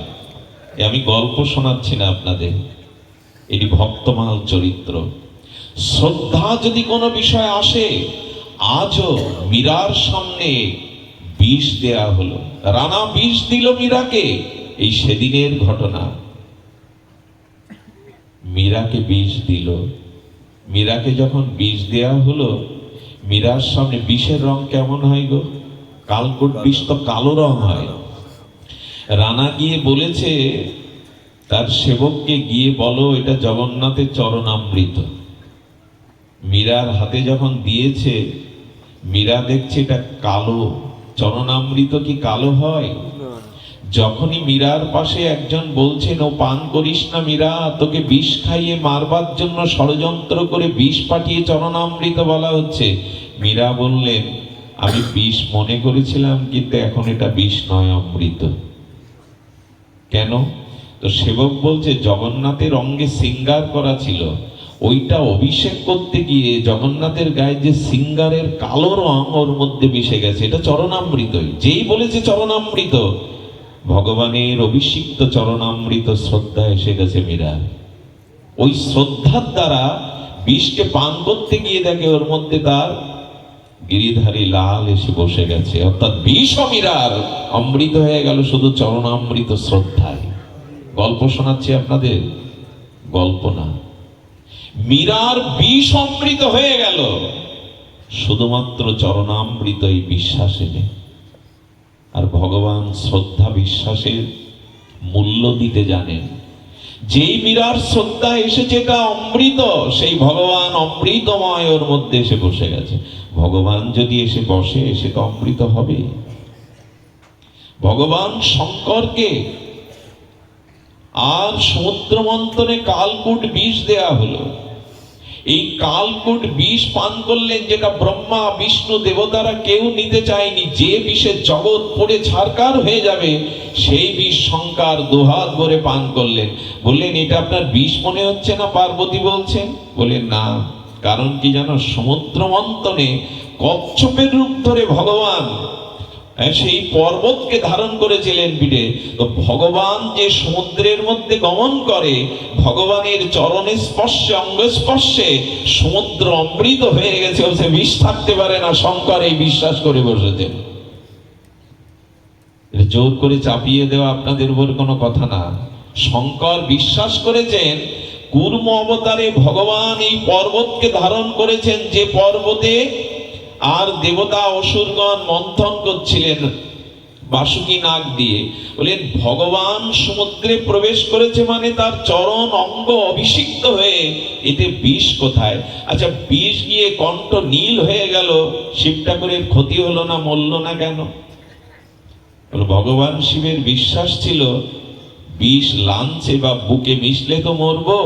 আমি গল্প শোনাচ্ছি না আপনাদের, এটি ভক্তমাল চরিত্র। শ্রদ্ধা যদি কোনো বিষয় আসে, আজও মীরার সামনে বিষ দেয়া হলো, রানা বিষ দিল মীরাকে, এই সেদিনের ঘটনা। মীরাকে বিষ দিল, মীরাকে যখন বিষ দেয়া হলো, মীরার সামনে বিষের রং কেমন হয় গো? কালকুট বিষ তো কালো রং হয়। রানা গিয়ে বলেছে তার সেবককে, গিয়ে বলো এটা জগন্নাথের চরণামৃত। মীরার হাতে যখন দিয়েছে, মীরা দেখছে এটা কালো। চরণামৃত কি কালো হয়? যখনই মীরার পাশে একজন বলছেন, ও পান করিস না মীরা, তোকে বিষ খাইয়ে মারবার জন্য ষড়যন্ত্র করে বিষ পাঠিয়ে চরণামৃত বলা হচ্ছে, মীরা বললেন, আমি বিষ মনে করেছিলাম, কিন্তু এখন এটা বিষ নয়, অমৃত। কেন? তো সেবক বলছে, জগন্নাথের অঙ্গে শৃঙ্গার করা ছিল, ওইটা অভিষেক করতে গিয়ে জগন্নাথের গায়ে যে শৃঙ্গারের কালো রং ওর মধ্যে মিশে গেছে, এটা চরণামৃতই। যেই বলেছে চরণামৃত, ভগবানের অভিষিক্ত চরণামৃত শ্রদ্ধা এসে গেছে মীরা। ওই শ্রদ্ধার দ্বারা বিষকে পান করতে গিয়ে দেখে ওর মধ্যে তার গিরিধারী লাল এসে বসে গেছে, অর্থাৎ বিষ মীরার অমৃত হয়ে গেল শুধু চরণামৃত শ্রদ্ধায়। গল্প শোনাচ্ছি আপনাদের, গল্প না। মীরার বিষ অমৃত হয়ে গেল শুধুমাত্র চরণামৃত এই বিশ্বাস এনে। আর ভগবান শ্রদ্ধা বিশ্বাসের মূল্য দিতে জানেন। যেই মীরার শ্রদ্ধা এসেছে এটা অমৃত, সেই ভগবান অমৃতময় ওর মধ্যে এসে বসে গেছে। ভগবান যদি এসে বসে, সে তো অমৃত হবে। ভগবান শঙ্করকে আর সমুদ্র মন্থনে কালকূট বিষ দেয়া হলো। এই কালকূট বিষ পান করলেন, যেটা ব্রহ্মা বিষ্ণু দেবতারা কেউ নিতে চায়নি। যে বিষে জগৎ পড়ে ছারকার হয়ে যাবে, সেই বিষ শঙ্কর দুহাত ভরে পান করলেন। বললেন, এটা আপনার বিষ মনে হচ্ছে না? পার্বতী বলছেন। বললেন, না। কারণ কি জানো? সমুদ্র মন্থনে কচ্ছপের রূপ ধরে ভগবান সেই পর্বতকে ধারণ করেছিলেন পিঠে। তো ভগবান যে সমুদ্রের মধ্যে গমন করে, ভগবানের চরণে স্পর্শে, অঙ্গ স্পর্শে সমুদ্র অমৃত হয়ে গেছে, সে বিষ থাকতে পারে না। শঙ্কর এই বিশ্বাস করে বসেছেন। জোর করে চাপিয়ে দেওয়া আপনাদের উপর কোনো কথা না। শঙ্কর বিশ্বাস করেছেন, কুর্ম অবতারে ভগবান এই পর্বতকে ধারণ করেছেন, যে পর্বতে আর দেবতা অসুরগণ মন্থন করছিলেন বাসুকি নাগ দিয়ে। বলেন, ভগবান সমুদ্রে প্রবেশ করেছে মানে তার চরণ অঙ্গ অভিষিক্ত হয়ে, এতে বিষ কোথায়? আচ্ছা, বিষ গিয়ে কণ্ঠ নীল হয়ে গেল, শিব ঠাকুরের ক্ষতি হলো না, মরল না কেন? ভগবান শিবের বিশ্বাস ছিল, বিষ লাঞ্ছে বা বুকে মিশলে তো মরবো,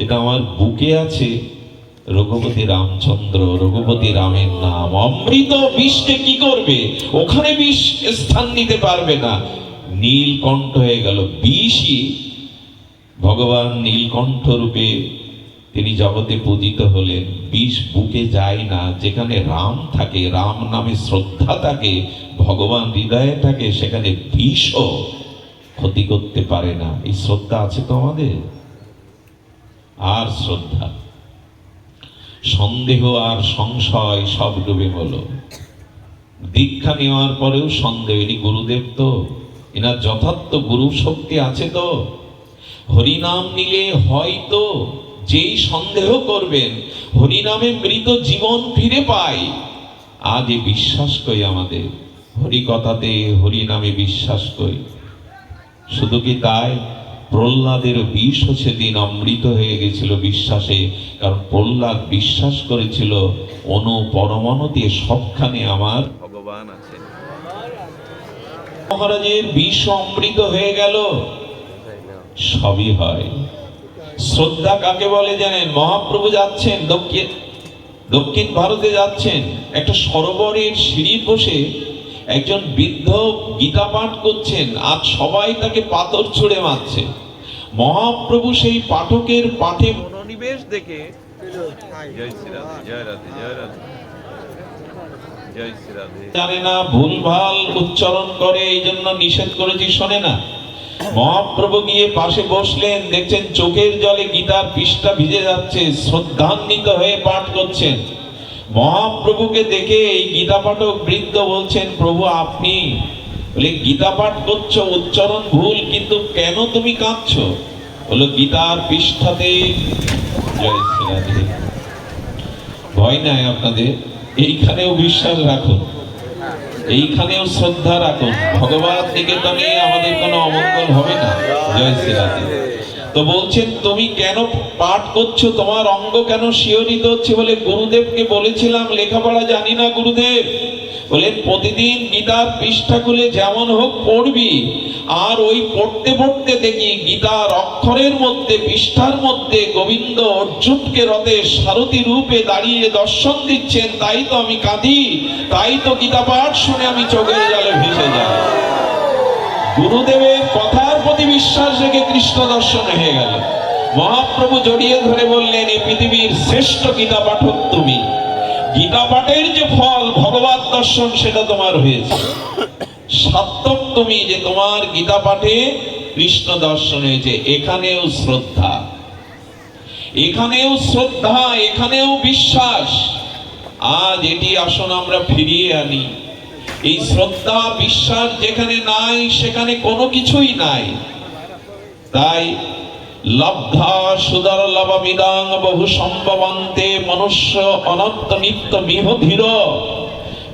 এটা আমার বুকে আছে, রঘুপতি রামচন্দ্র, রঘুপতি রামের নাম। অমৃত বিষকে কি করবে? ওখানে বিষ স্থান নিতে পারবে না। নীলকণ্ঠ হয়ে গেল। বিষই ভগবান নীলকণ্ঠ রূপে তিনি জগতে পূজিত হলেন। বিষ বুকে যায় না, যেখানে রাম থাকে, রাম নামে শ্রদ্ধা থাকে, ভগবান হৃদয়ে থাকে, সেখানে বিষও ক্ষতি করতে পারে না। এই শ্রদ্ধা আছে তো আমাদের। আর শ্রদ্ধা, সন্দেহ আর সংশয় সব ডুবে হলো। দীক্ষা নেওয়ার পরেও সন্দেহ, ইনি গুরুদেব তো, এনার যথার্থ গুরু শক্তি আছে তো, হরিনাম নিলে হয়তো, যেই সন্দেহ করবেন হরিনামে মৃত জীবন ফিরে পায়। আজ এ বিশ্বাস করি, আমাদের হরি কথাতে হরিনামে বিশ্বাস করি। শুধু কি তাই, প্রহ্লাদের বিষ সেদিন অমৃত হয়ে গেছিল বিশ্বাসে। কারণ প্রহ্লাদ বিশ্বাস করেছিল অনু পরমাণুতে সবখানে আমার ভগবান আছেন। মহারাজের বিষ অমৃত হয়ে গেল। সবই হয়। শ্রদ্ধা কাকে বলে জানেন? মহাপ্রভু যাচ্ছেন দক্ষিণ ভারতে যাচ্ছেন, একটা সরোবরের সিঁড়ি বসে একজন বৃদ্ধ গীতা পাঠ করছেন, আর সবাই তাকে পাথর ছুঁড়ে মারছে। মহাপ্রভু সেই পাঠকের পাঠে মনোনিবেশ দেখে, জয় শ্রী রাধে, জয় রাধে, জয় রাধে, জয় শ্রী রাধে, জানে না, ভুলভাল উচ্চারণ করে, এই জন্য নিষেধ করেছি, শোনে না। মহাপ্রভু গিয়ে পাশে বসলেন, দেখছেন চোখের জলে গীতার পৃষ্ঠা ভিজে যাচ্ছে, শ্রদ্ধান্বিত হয়ে পাঠ করছেন। মহাপ্রভুকে দেখে এই গীতা পাঠক বৃদ্ধ বলছেন, প্রভু আপনি? বলে, গীতা পাঠ করছো, উচ্চারণ ভুল, কিন্তু কেন তুমি কাঁদছো? বলো, গীতার পৃষ্ঠাতে। জয় শ্রী রাধে। ভয় নাই আপনাদের, এইখানেও বিশ্বাস রাখুন, এইখানেও শ্রদ্ধা রাখুন। ভগবান নিকেতনে আমাদের কোনো অমঙ্গল হবে না। জয় শ্রী রাধে। তো বলছেন, তুমি কেন পাঠ করছো, তোমার অঙ্গ কেন শিহরিত হচ্ছে? বলে, গুরুদেবকে বলেছিলাম লেখাপড়া জানি না গুরুদেব। বলে, প্রতিদিন গীতার পৃষ্ঠা খুলে যেমন হোক পড়বি, আর ওই পড়তে পড়তে দেখি গীতার অক্ষরের মধ্যে, পৃষ্ঠার মধ্যে গোবিন্দ অর্জুনকে রথে সারথি রূপে দাঁড়িয়ে দর্শন দিচ্ছেন, তাই তো আমি কাঁদি, তাই তো গীতা পাঠ শুনে আমি চোখের জলে ভেসে যাই। গুরুদেবের কথার প্রতি বিশ্বাস রেখে কৃষ্ণ দর্শন হয়ে গেল। মহাপ্রভু জড়িয়ে ধরে বললেন, এই পৃথিবীর শ্রেষ্ঠ গীতা পাঠক তুমি। গীতা পাঠের যে ফল ভগবত দর্শন, সেটা তোমার হয়েছে। সার্থক তুমি যে তোমার গীতা পাঠে কৃষ্ণ দর্শন হয়েছে। এখানেও শ্রদ্ধা, এখানেও শ্রদ্ধা, এখানেও বিশ্বাস। আজ এটি আসুন আমরা ফিরিয়ে আনি। এই শ্রদ্ধা বিশ্বাস যেখানে নাই, সেখানে কোনো কিছুই নাই। তাই লব্ধা সুদর লবমিদাং বহু সম্ভবন্তে মনুষ্য অনন্ত নিত্য মিহ ধীর।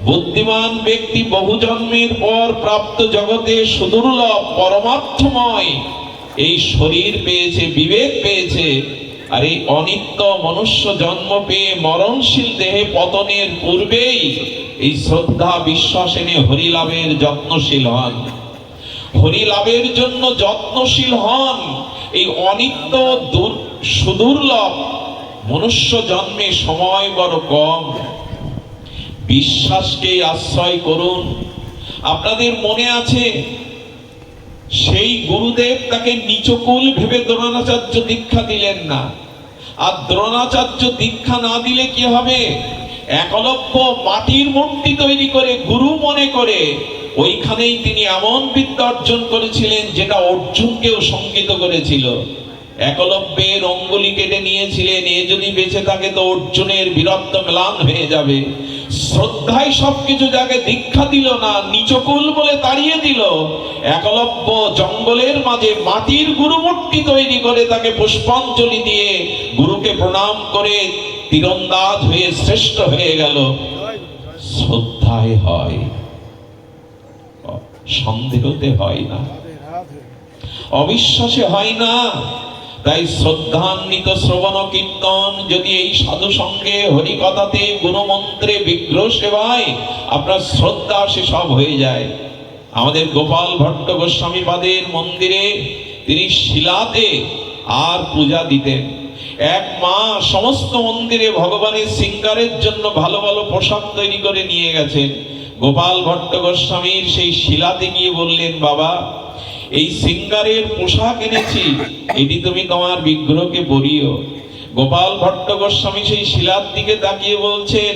বুদ্ধিমান ব্যক্তি বহু জন্মের পর প্রাপ্ত জগতে সুদুর্লভ পরমার্থময় এই শরীর পেয়েছে, বিবেক পেয়েছে। আর এই অনিত্য মনুষ্য জন্ম পেয়ে মরণশীল দেহে পতনের পূর্বেই এই শ্রদ্ধা বিশ্বাস এনে হরিলাভের যত্নশীল হন, হরিলাভের জন্য যত্নশীল হন। এই অনিত্য সুদুর্লভ মনুষ্য জন্মে সময় বড় কম, বিশ্বাসকে আশ্রয় করুন। আপনাদের মনে আছে, সেই গুরুদেব তাকে নিচকুল ভেবে দ্রোণাচার্য দীক্ষা দিলেন না। আর দ্রোণাচার্য দীক্ষা না দিলে কি হবে? একলব্য মাটির মূর্তি তৈরি করে গুরু মনে করে ওইখানেই তিনি এমন বিদ্যা অর্জন করেছিলেন, যেটা অর্জুনকেও শঙ্কিত করেছিল। একলব্যের অঙ্গুলি কেটে নিয়েছিলেন, এ যদি বেঁচে থাকে তো অর্জুনের বীরত্ব ম্লান হয়ে যাবে। শ্রদ্ধায় সবকিছু, যাকে দীক্ষা দিল না, নিচকুল বলে তাড়িয়ে দিল। একলব্য জঙ্গলের মাঝে মাটির গুরুমূর্তি তৈরি করে তাকে পুষ্পাঞ্জলি দিয়ে গুরুকে প্রণাম করে তীরন্দাজ হয়ে শ্রেষ্ঠ হয়ে গেল। শ্রদ্ধায় হয়, সন্দেহতে হয় না, অবিশ্বাসে হয় না। তাই শ্রদ্ধান্বিত শ্রবণ কীর্তন, যদি এই সাধু সঙ্গে হরিকথাতে গুরুমন্ত্রে বিগ্রহ সেবায় আপনার শ্রদ্ধা সে সব হয়ে যায়। আমাদের গোপাল ভট্ট গোস্বামী পাদের মন্দিরে তিনি শিলাতে আর পূজা দিতেন। এক মা সমস্ত মন্দিরে ভগবানের শৃঙ্গারের জন্য ভালো ভালো পোশাক তৈরি করে নিয়ে গেছেন। গোপাল ভট্ট গোস্বামীর সেই শিলাতে গিয়ে বললেন, বাবা এই সিঙ্গারের পোশাক এনেছি, এটি তুমি তোমার বিগ্রহকে পরিও। গোপাল ভট্ট গোস্বামী সেই শিলার দিকে তাকিয়ে বলছেন,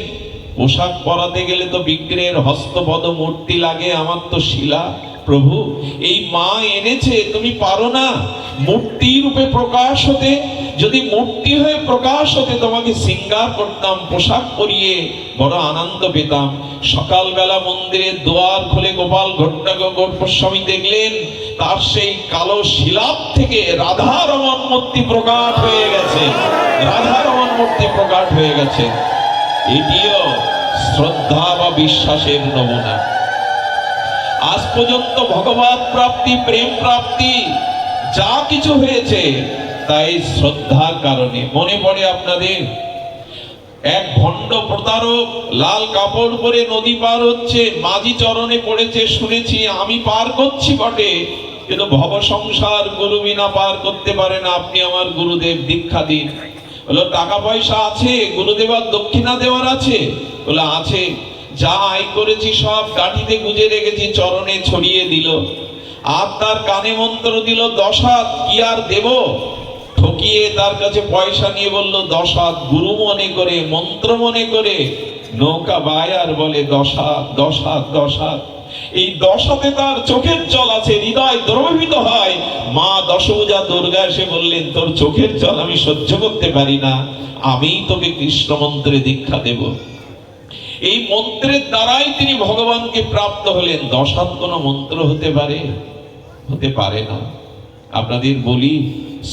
পোশাক পরাতে গেলে তো বিগ্রহের হস্তপদ মূর্তি লাগে, আমার তো শিলা। প্রভু, এই মা এনেছে, তুমি পারো না মূর্তি রূপে প্রকাশ হতে? যদি মূর্তি হয়ে প্রকাশ হতে তোমাকে সিঙ্গার করতাম, পোশাক পরিয়ে বড় আনন্দ পেতাম। সকালবেলা মন্দিরের দুয়ার খুলে গোপাল ভট্ট গোস্বামী দেখলেন তার সেই কালো শিলাপ থেকে রাধারমণ মূর্তি প্রকাশ হয়ে গেছে। রাধারমণ মূর্তি প্রকাশ হয়ে গেছে। এটিও শ্রদ্ধা বা বিশ্বাসের নমুনা। আজ পর্যন্ত ভগবত প্রাপ্তি, প্রেম প্রাপ্তি যা কিছু হয়েছে তাই শ্রদ্ধার কারণে। মনে পড়ে আপনাদের এক ভণ্ড প্রতারক লাল কাপড় পরে নদী পার হচ্ছে, মাঝি চরণে পড়েছে, শুনেছি আমি পার করছি বটে, কিন্তু ভব সংসার গুরু বিনা পার করতে পারে না, আপনি আমার গুরুদেব দীক্ষা দিন। বললো টাকা পয়সা আছে, গুরুদেবার দক্ষিণা দেওয়ার আছে? বললো আছে। যা আয় করেছি সব গাঠিতে গুজে রেখেছি, চরণে ছড়িয়ে দিল। আর তার কানে মন্ত্র দিল 10 হাত, কি আর দেব? ঠকিয়ে তার কাছে পয়সা নিয়ে বলল 10 হাত, গুরু মনে করে, মন্ত্র মনে করে নৌকা বায়ার বলে 10 হাত, 10 হাত, 10 হাত। এই 10 হাতে তার চোখের জল আছে, হৃদয় দ্রবীভূত হয়। মা দশভুজা দুর্গা এসে বললেন, তোর চোখের জল আমি সহ্য করতে পারি না, আমি তোকে কৃষ্ণ মন্ত্রে দীক্ষা দেব। এই মন্ত্রের দ্বারাই তিনি ভগবানকে প্রাপ্ত হলেন। 10 হাত কোনো মন্ত্র হতে পারে? হতে পারে না। আপনাদের বলি,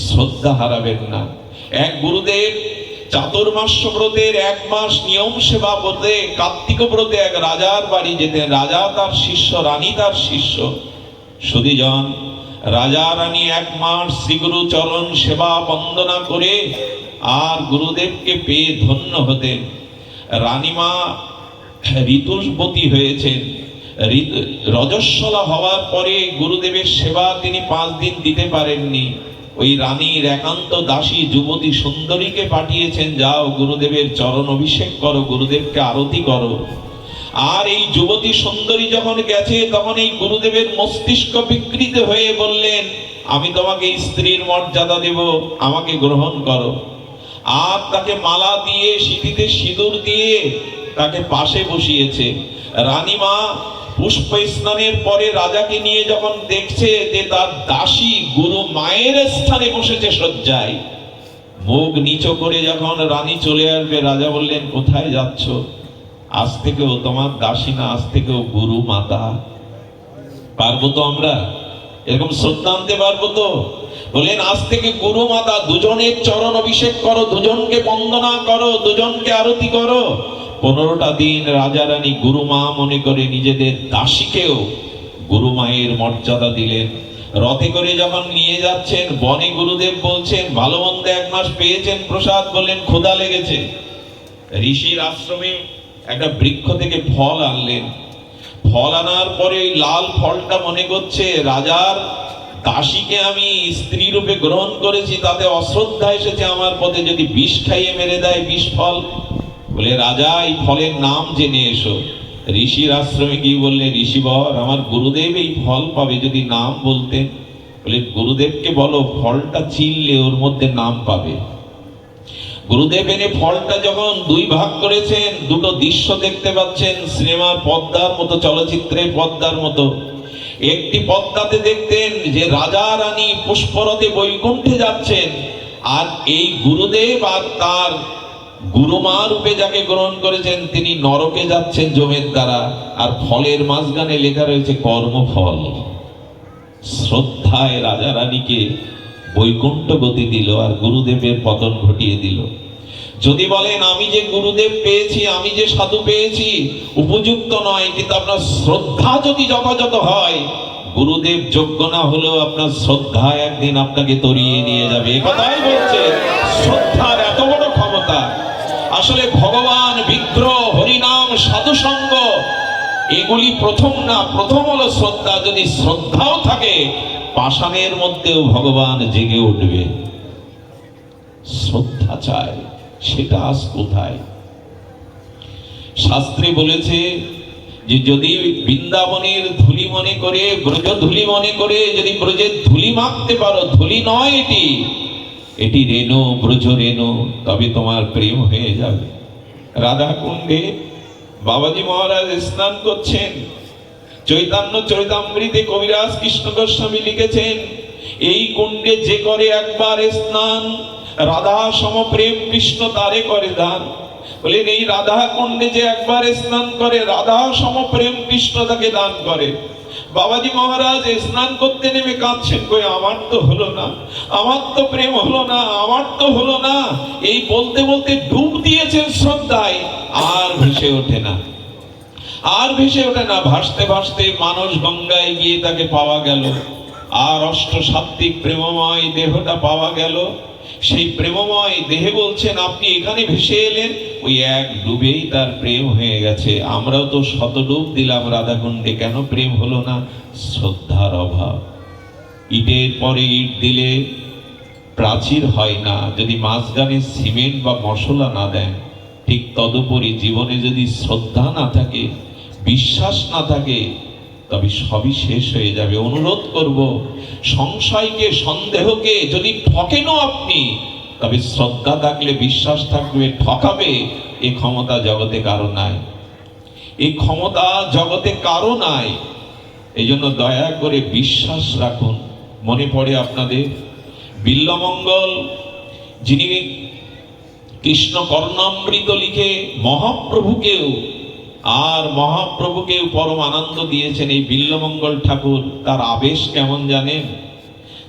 শ্রদ্ধা হারাবেন না। এক গুরুদেব চাতুর্মাস্য ব্রতের 1 মাস নিয়ম সেবা ব্রতে, কার্তিক ব্রতে এক রাজার বাড়ি যেতেন। রাজা তার শিষ্য, রানী তার শিষ্য। সুধীজন, রাজা রানী 1 মাস শ্রীগুরু চরণ সেবা বন্দনা করে আর গুরুদেবকে পেয়ে ধন্য হতেন। রানীমা ঋতুবতী হয়েছেন। রজস্বলা হওয়ার পরে গুরুদেবের সেবা তিনি 5 দিন দিতে পারেননি। ওই রানীর একান্ত দাসী যুবতী সুন্দরীকে পাঠিয়েছেন, যাও গুরুদেবের চরণ অভিষেক করো, গুরুদেবকে আরতি করো। আর এই যুবতী সুন্দরী যখন গেছে, তখন এই গুরুদেবের মস্তিষ্ক বিকৃত হয়ে বললেন, আমি তোমাকে স্ত্রীর মর্যাদা দেব, আমাকে গ্রহণ করো। আর তাকে মালা দিয়ে, সিঁথিতে সিঁদুর দিয়ে তাকে পাশে বসিয়েছে। রানীমা পুষ্প স্নানের পরে রাজাকে নিয়ে যখন দেখছে যে তার দাসী গুরু মায়ের স্থানে বসেছে শয্যায়, মুখ নিচু করে যখন রানী চলে আসবে, রাজা বললেন, কোথায় যাচ্ছ? আজ থেকেও তোমার দাসী না, আজ থেকেও গুরু মাতা। পারবো তো আমরা? এরকম শ্রদ্ধা আনতে পারবো তো? বললেন, আজ থেকে গুরু মাতা, দুজনের চরণ অভিষেক করো, দুজনকে বন্দনা করো, দুজনকে আরতি করো। 15টা দিন রাজা রানী গুরু মা মনে করে নিজেদের দাসীকেও গুরু মায়ের মর্যাদা দিলেন। রথে করে যখন নিয়ে যাচ্ছেন, বনে গুরুদেব বলছেন, ভালো মন্দ 1 মাস পেয়েছেন প্রসাদ, বললেন ক্ষুধা লেগেছে। ঋষির আশ্রমে একটা বৃক্ষ থেকে ফল আনলেন। ফল আনার পরে ওই লাল ফলটা মনে করছে, রাজার দাসীকে আমি স্ত্রী রূপে গ্রহণ করেছি, তাতে অশ্রদ্ধা এসেছে আমার পথে, যদি বিষ খাইয়ে মেরে দেয়, বিষ ফল। বলে, রাজা এই ফলের নাম জেনে এসো। ঋষির আশ্রমে গিয়ে বললে, ঋষিবর, আমার গুরুদেব এই ফল পাবে, যদি নাম বলতেন। বলে, গুরুদেবকে বলো ফলটা চিনলে ওর মধ্যে নাম পাবে। গুরুদেব এনে ফলটা যখন 2 ভাগ করেছেন, 2টো দৃশ্য দেখতে পাচ্ছেন, সিনেমার পর্দার মতো, চলচ্চিত্রের পর্দার মতো। একটি পর্দাতে দেখতেন যে রাজা রানী পুষ্পরথে বৈকুণ্ঠে যাচ্ছেন, আর এই গুরুদেব আর তার গুরুমা রূপে যাকে গ্রহণ করেছেন তিনি নরকে যাচ্ছেন জমের দ্বারা। আর ফলের মাঝখানে লেখা রয়েছে কর্মফল। শ্রদ্ধায় রাজা রানীকে বৈকুণ্ঠ গতি দিল আর গুরুদেবের পতন ঘটিয়ে দিল। যদি বলেন আমি যে গুরুদেব পেয়েছি, আমি যে সাধু পেয়েছি, উপযুক্ত নয়, কিন্তু আপনার শ্রদ্ধা যদি যথাযথ হয়, গুরুদেব যোগ্য না হলেও আপনার শ্রদ্ধা একদিন আপনাকে তরিয়ে নিয়ে যাবে। একথাই বলছে, শ্রদ্ধার এত বড় ক্ষমতা। আসলে ভগবান, বিগ্রহ, হরিনাম, সাধু সঙ্গ এগুলি প্রথম না, প্রথম হলো শ্রদ্ধা। যদি শ্রদ্ধাও থাকে, পাষাণের মধ্যেও ভগবান জেগে উঠবে। শ্রদ্ধা চাই, সেটা আজ কোথায়? শাস্ত্রে বলেছে, যে যদি বৃন্দাবনের ধুলি মনে করে, ব্রজ ধুলি মনে করে যদি ব্রজের ধুলি মাখতে পারো, ধুলি নয় এটি, এটি রেণু, ব্রজ রেণু, তবে তোমার প্রেম হয়ে যাবে। রাধা কুণ্ডে বাবাজি মহারাজ স্নান করছেন। চৈতন্য চরিতামৃতে কবিরাজ কৃষ্ণ গোস্বামী লিখেছেন, এই কুণ্ডে যে করে একবার স্নান, রাধা সম প্রেম কৃষ্ণ তারে করে দান। বলেন এই রাধা কুণ্ডে যে একবার স্নান করে, রাধা সম প্রেম কৃষ্ণ তাকে দান করে। বাবাজি মহারাজ স্নান করতে নেমে কাঁদছেন, কই আমার তো হলো না, আমার তো প্রেম হলো না, আমার তো হলো না। এই বলতে বলতে ডুব দিয়েছেন শ্রদ্ধায়, আর ভেসে ওঠে না, আর ভেসে ওঠে না। ভাসতে ভাসতে মানস গঙ্গায় গিয়ে তাকে পাওয়া গেল, আর অষ্ট সাত্বিক প্রেমময় দেহটা পাওয়া গেল। সেই প্রেমময় দেহে বলছেন, আপনি এখানে ভেসে এলেন, ওই এক ডুবেই তার প্রেম হয়ে গেছে। আমরাও তো শত ডুব দিলাম রাধাকুণ্ডে, কেন প্রেম হলো না? শ্রদ্ধার অভাব। ইটের পরে ইট দিলে প্রাচীর হয় না, যদি মাঝখানে সিমেন্ট বা মশলা না দেন। ঠিক তদুপরি জীবনে যদি শ্রদ্ধা না থাকে, বিশ্বাস না থাকে, তবে সবই শেষ হয়ে যাবে। অনুরোধ করব, সংশয়কে সন্দেহকে যদি ঠকেনও আপনি, তবে শ্রদ্ধা থাকলে, বিশ্বাস থাকবে, ঠকাবে এ ক্ষমতা জগতে কারো নাই, এই ক্ষমতা জগতে কারো নাই। এই জন্য দয়া করে বিশ্বাস রাখুন। মনে পড়ে আপনাদের বিল্বমঙ্গল, যিনি কৃষ্ণ কর্ণামৃত লিখে মহাপ্রভুকেও পরম আনন্দ দিয়েছেন, এই বিল্বমঙ্গল ঠাকুর। তার আবেশ কেমন জানেন?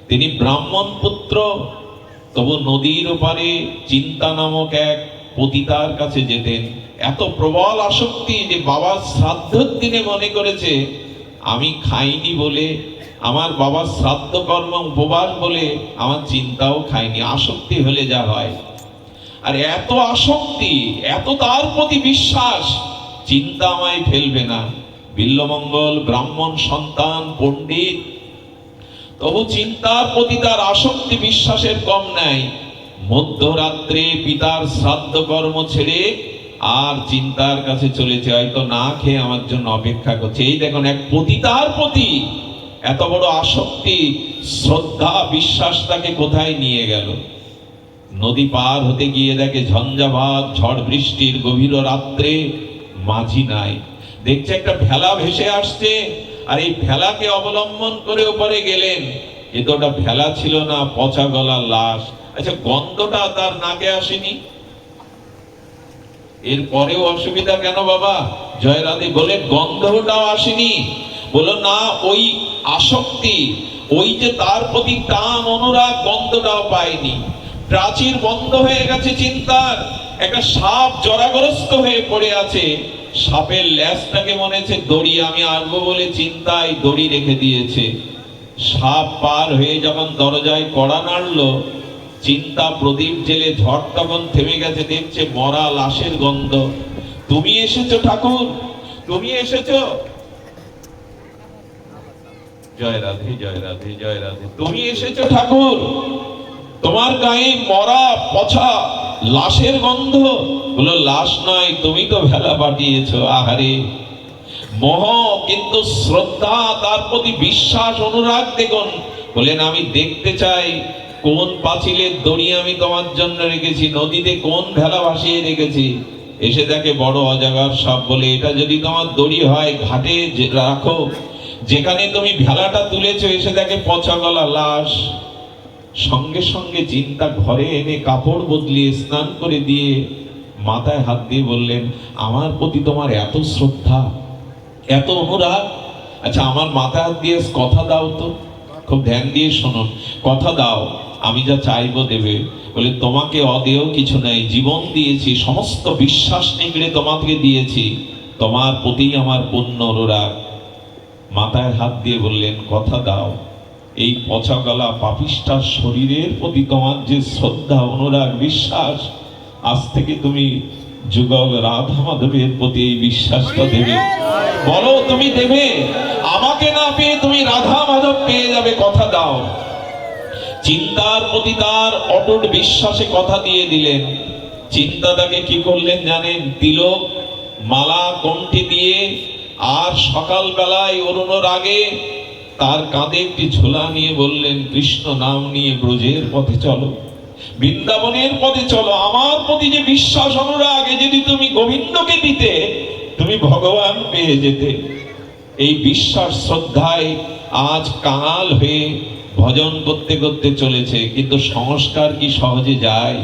তিনি ব্রাহ্মণ পুত্র, তবু নদীর ওপারে চিন্তা নামক এক পতিতার কাছে যেতেন। এত প্রবল আসক্তি যে বাবার শ্রাদ্ধের দিনে মনে করেছে, আমি খাইনি বলে, আমার বাবার শ্রাদ্ধ কর্ম উপবাস বলে আমার চিন্তাও খাইনি। আসক্তি হলে যা হয়। আর এত আসক্তি, এত তার প্রতি বিশ্বাস, চিন্তা আমায় ফেলবে না। বিল্বমঙ্গল ব্রাহ্মণ সন্তান, পণ্ডিত, তবু চিন্তার প্রতি তার আসক্তি বিশ্বাসের কম নাই। মধ্যরাত্রে পিতার শ্রাদ্ধ কর্ম ছেড়ে আর চিন্তার কাছে চলেছে, হয়তো না খেয়ে আমার জন্য অপেক্ষা করছে। এই দেখুন, এক পতিতার প্রতি এত বড় আসক্তি, শ্রদ্ধা, বিশ্বাস তাকে কোথায় নিয়ে গেল। নদী পার হতে গিয়ে দেখে ঝঞ্ঝাভাত, ঝড় বৃষ্টির গভীর রাত্রে মাঝি নাই। দেখছে একটা ভেলা ভেসে আসছে, আর এই ভেলাকে অবলম্বন করে ওপারে গেলেন। এ তো ওটা ভেলা ছিল না, পচা গলা লাশ। আচ্ছা, গন্ধটা তার নাকে আসেনি? এর পরেও অসুবিধা কেন বাবা? জয়রাধে বলে গন্ধটাও আসেনি। বলো না, ওই আসক্তি, ওই যে তার প্রতি টান, অনুরাগ, গন্ধটাও পায়নি। প্রাচীর বন্ধ হয়ে গেছে চিন্তার। একটা সাপ জরাগ্রস্ত হয়ে পড়ে আছে, সাপের ল্যাজটাকে মনে হচ্ছে দড়ি, আমি আসবো বলে চিন্তায় দড়ি রেখে দিয়েছে। সাপ পার হয়ে যখন দরজায় কড়া নাড়লো, চিন্তা প্রদীপ জেলে, ঝড় তখন থেমে গেছে, দেখছে মরা লাশের গন্ধ। তুমি এসেছো ঠাকুর, তুমি এসেছো। জয় রাধে, জয় রাধে, জয় রাধে। তুমি এসেছো ঠাকুর, তোমার গায়ে মরা পচা লাশের গন্ধ। বলো লাশ নয়, তুমি তো ভেলা পাঠিয়েছো। আহারে মোহ, কিন্তু শ্রদ্ধা, তার প্রতি বিশ্বাস, অনুরাগ দেখুন। বলেন আমি দেখতে চাই কোন পাঁচিলের দড়ি আমি তোমার জন্য রেখেছি, নদীতে কোন ভেলা ভাসিয়ে রেখেছি। এসে দেখে বড় অজাগার সাপ। বলে এটা যদি তোমার দড়ি হয়, ঘাটে রাখো, যেখানে তুমি ভেলাটা তুলেছো। এসে দেখে পচা গলা লাশ। সঙ্গে সঙ্গে চিন্তা ঘরে এনে কাপড় বদলিয়ে স্নান করে দিয়ে মাথায় হাত দিয়ে বললেন, আমার প্রতি তোমার এত শ্রদ্ধা, এত অনুরাগ, আচ্ছা আমার মাথায় হাত দিয়ে কথা দাও তো, খুব ধ্যান দিয়ে শুনুন, কথা দাও, আমি যা চাইবো দেবে। বলে তোমাকে অদেয় কিছু নাই, জীবন দিয়েছি, সমস্ত বিশ্বাস নিগড়ে তোমাকে দিয়েছি, তোমার প্রতি আমার পূর্ণ অনুরাগ। মাথায় হাত দিয়ে বললেন, কথা দাও, এই পচা গলা পাপিষ্ঠার শরীরের প্রতি তোমার যে শ্রদ্ধা, অনুরাগ, বিশ্বাস, আজ থেকে তুমি যুগল রাধা মাধবের প্রতি এই বিশ্বাসটা দেবে। বলো তুমি দেবে, আমাকে না পেয়ে তুমি রাধা মাধব পেয়ে যাবে, কথা দাও। চিন্তার প্রতি তার অটুট বিশ্বাসে কথা দিয়ে দিলেন। চিন্তা তাকে কি করলেন জানেন? তিলক মালা কণ্ঠে দিয়ে আর সকাল বেলায় অরুণর আগে তার কাঁধে একটি ঝোলা নিয়ে বললেন, কৃষ্ণ নাম নিয়ে ব্রজের পথে চলো, বৃন্দাবনের পথে চলো। আমার প্রতি যে বিশ্বাস অনুরাগ, যদি তুমি গোবিন্দকে দিতে, তুমি ভগবান পেয়ে যেতে। এই বিশ্বাস শ্রদ্ধায় আজ কাঙাল হয়ে ভজন করতে করতে চলেছে। কিন্তু সংস্কার কি সহজে যায়?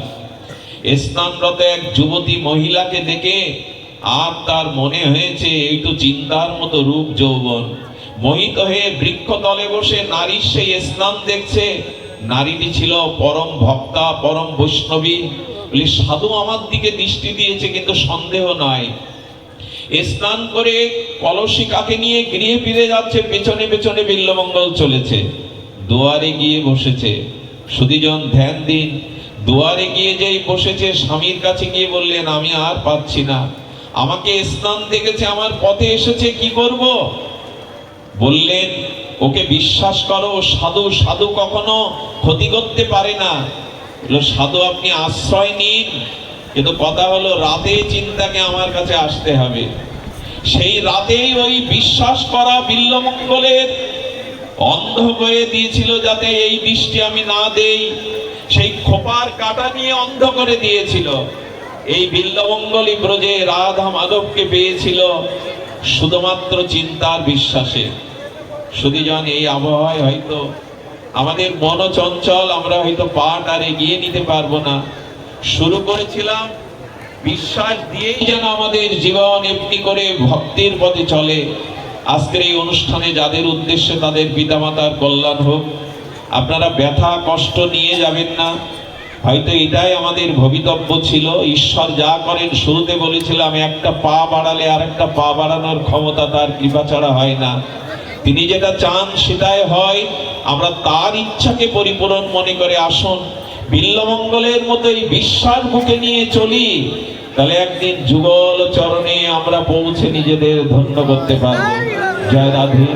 স্নানরত এক যুবতী মহিলাকে দেখে আর তার মনে হয়েছে এই তো চিন্তার মতো রূপ যৌবন। মোহিত হয়ে বৃক্ষতলে বসে নারীর সেই স্নান দেখছে। নারীটি ছিল পরম ভক্তা, পরম বৈষ্ণবী। বলি, সাধু আমার দিকে দৃষ্টি দিয়েছে, কিন্তু সন্দেহ নয়। স্নান করে কলসি কাকে নিয়ে গৃহে ফিরে যাচ্ছে, পেছনে পেছনে বিল্বমঙ্গল চলেছে। দুয়ারে গিয়ে বসেছে। সুধীজন ধ্যান দিন, দুয়ারে গিয়ে যেই বসেছে, স্বামীর কাছে গিয়ে বললেন, আমি আর পাচ্ছি না, আমাকে স্নান দেখেছে, আমার পথে এসেছে, কি করব? বললেন, ওকে বিশ্বাস করো, সাধু সাধু কখনো ক্ষতি করতে পারে না। সাধু আপনি আশ্রয় নিন, কিন্তু কথা হলো রাতে চিন্তাকে আমার কাছে আসতে হবে। সেই রাতেই ওই বিশ্বাস করা বিল্বমঙ্গলের অন্ধ করে দিয়েছিল, যাতে এই দৃষ্টি আমি না দেই। সেই খোপার কাটা নিয়ে অন্ধ করে দিয়েছিল। এই বিল্বমঙ্গলই ব্রজে রাধা মাধবকে পেয়েছিল শুধুমাত্র চিন্তার বিশ্বাসে। সুধীজন, এই আবহাওয়ায় হয়তো আমাদের মন চঞ্চল, আমরা হয়তো পাঠ আর এগিয়ে নিতে পারবো না। শুরু করেছিলাম বিশ্বাস দিয়েই যেন আমাদের জীবন এমনি করে ভক্তির পথে চলে। আজকের এই অনুষ্ঠানে যাদের উদ্দেশ্যে, তাদের পিতামাতার কল্যাণ হোক। আপনারা ব্যথা কষ্ট নিয়ে যাবেন না। হয়তো এটাই আমাদের ভবিতব্য ছিল। ঈশ্বর যা করেন, শুরুতে বলেছিলাম, একটা পা বাড়ালে আর একটা পা বাড়ানোর ক্ষমতা তার কৃপা ছাড়া হয় না। তিনি যেটা চান সেটাই হয়। আমরা তার ইচ্ছাকে পরিপূরণ মনে করে আসুন, বিল্বমঙ্গলের মতো এই বিশ্বাস বুকে নিয়ে চলি। তাহলে একদিন যুগল চরণে আমরা পৌঁছে নিজেদের ধন্য করতে পারবো। জয় রাধে।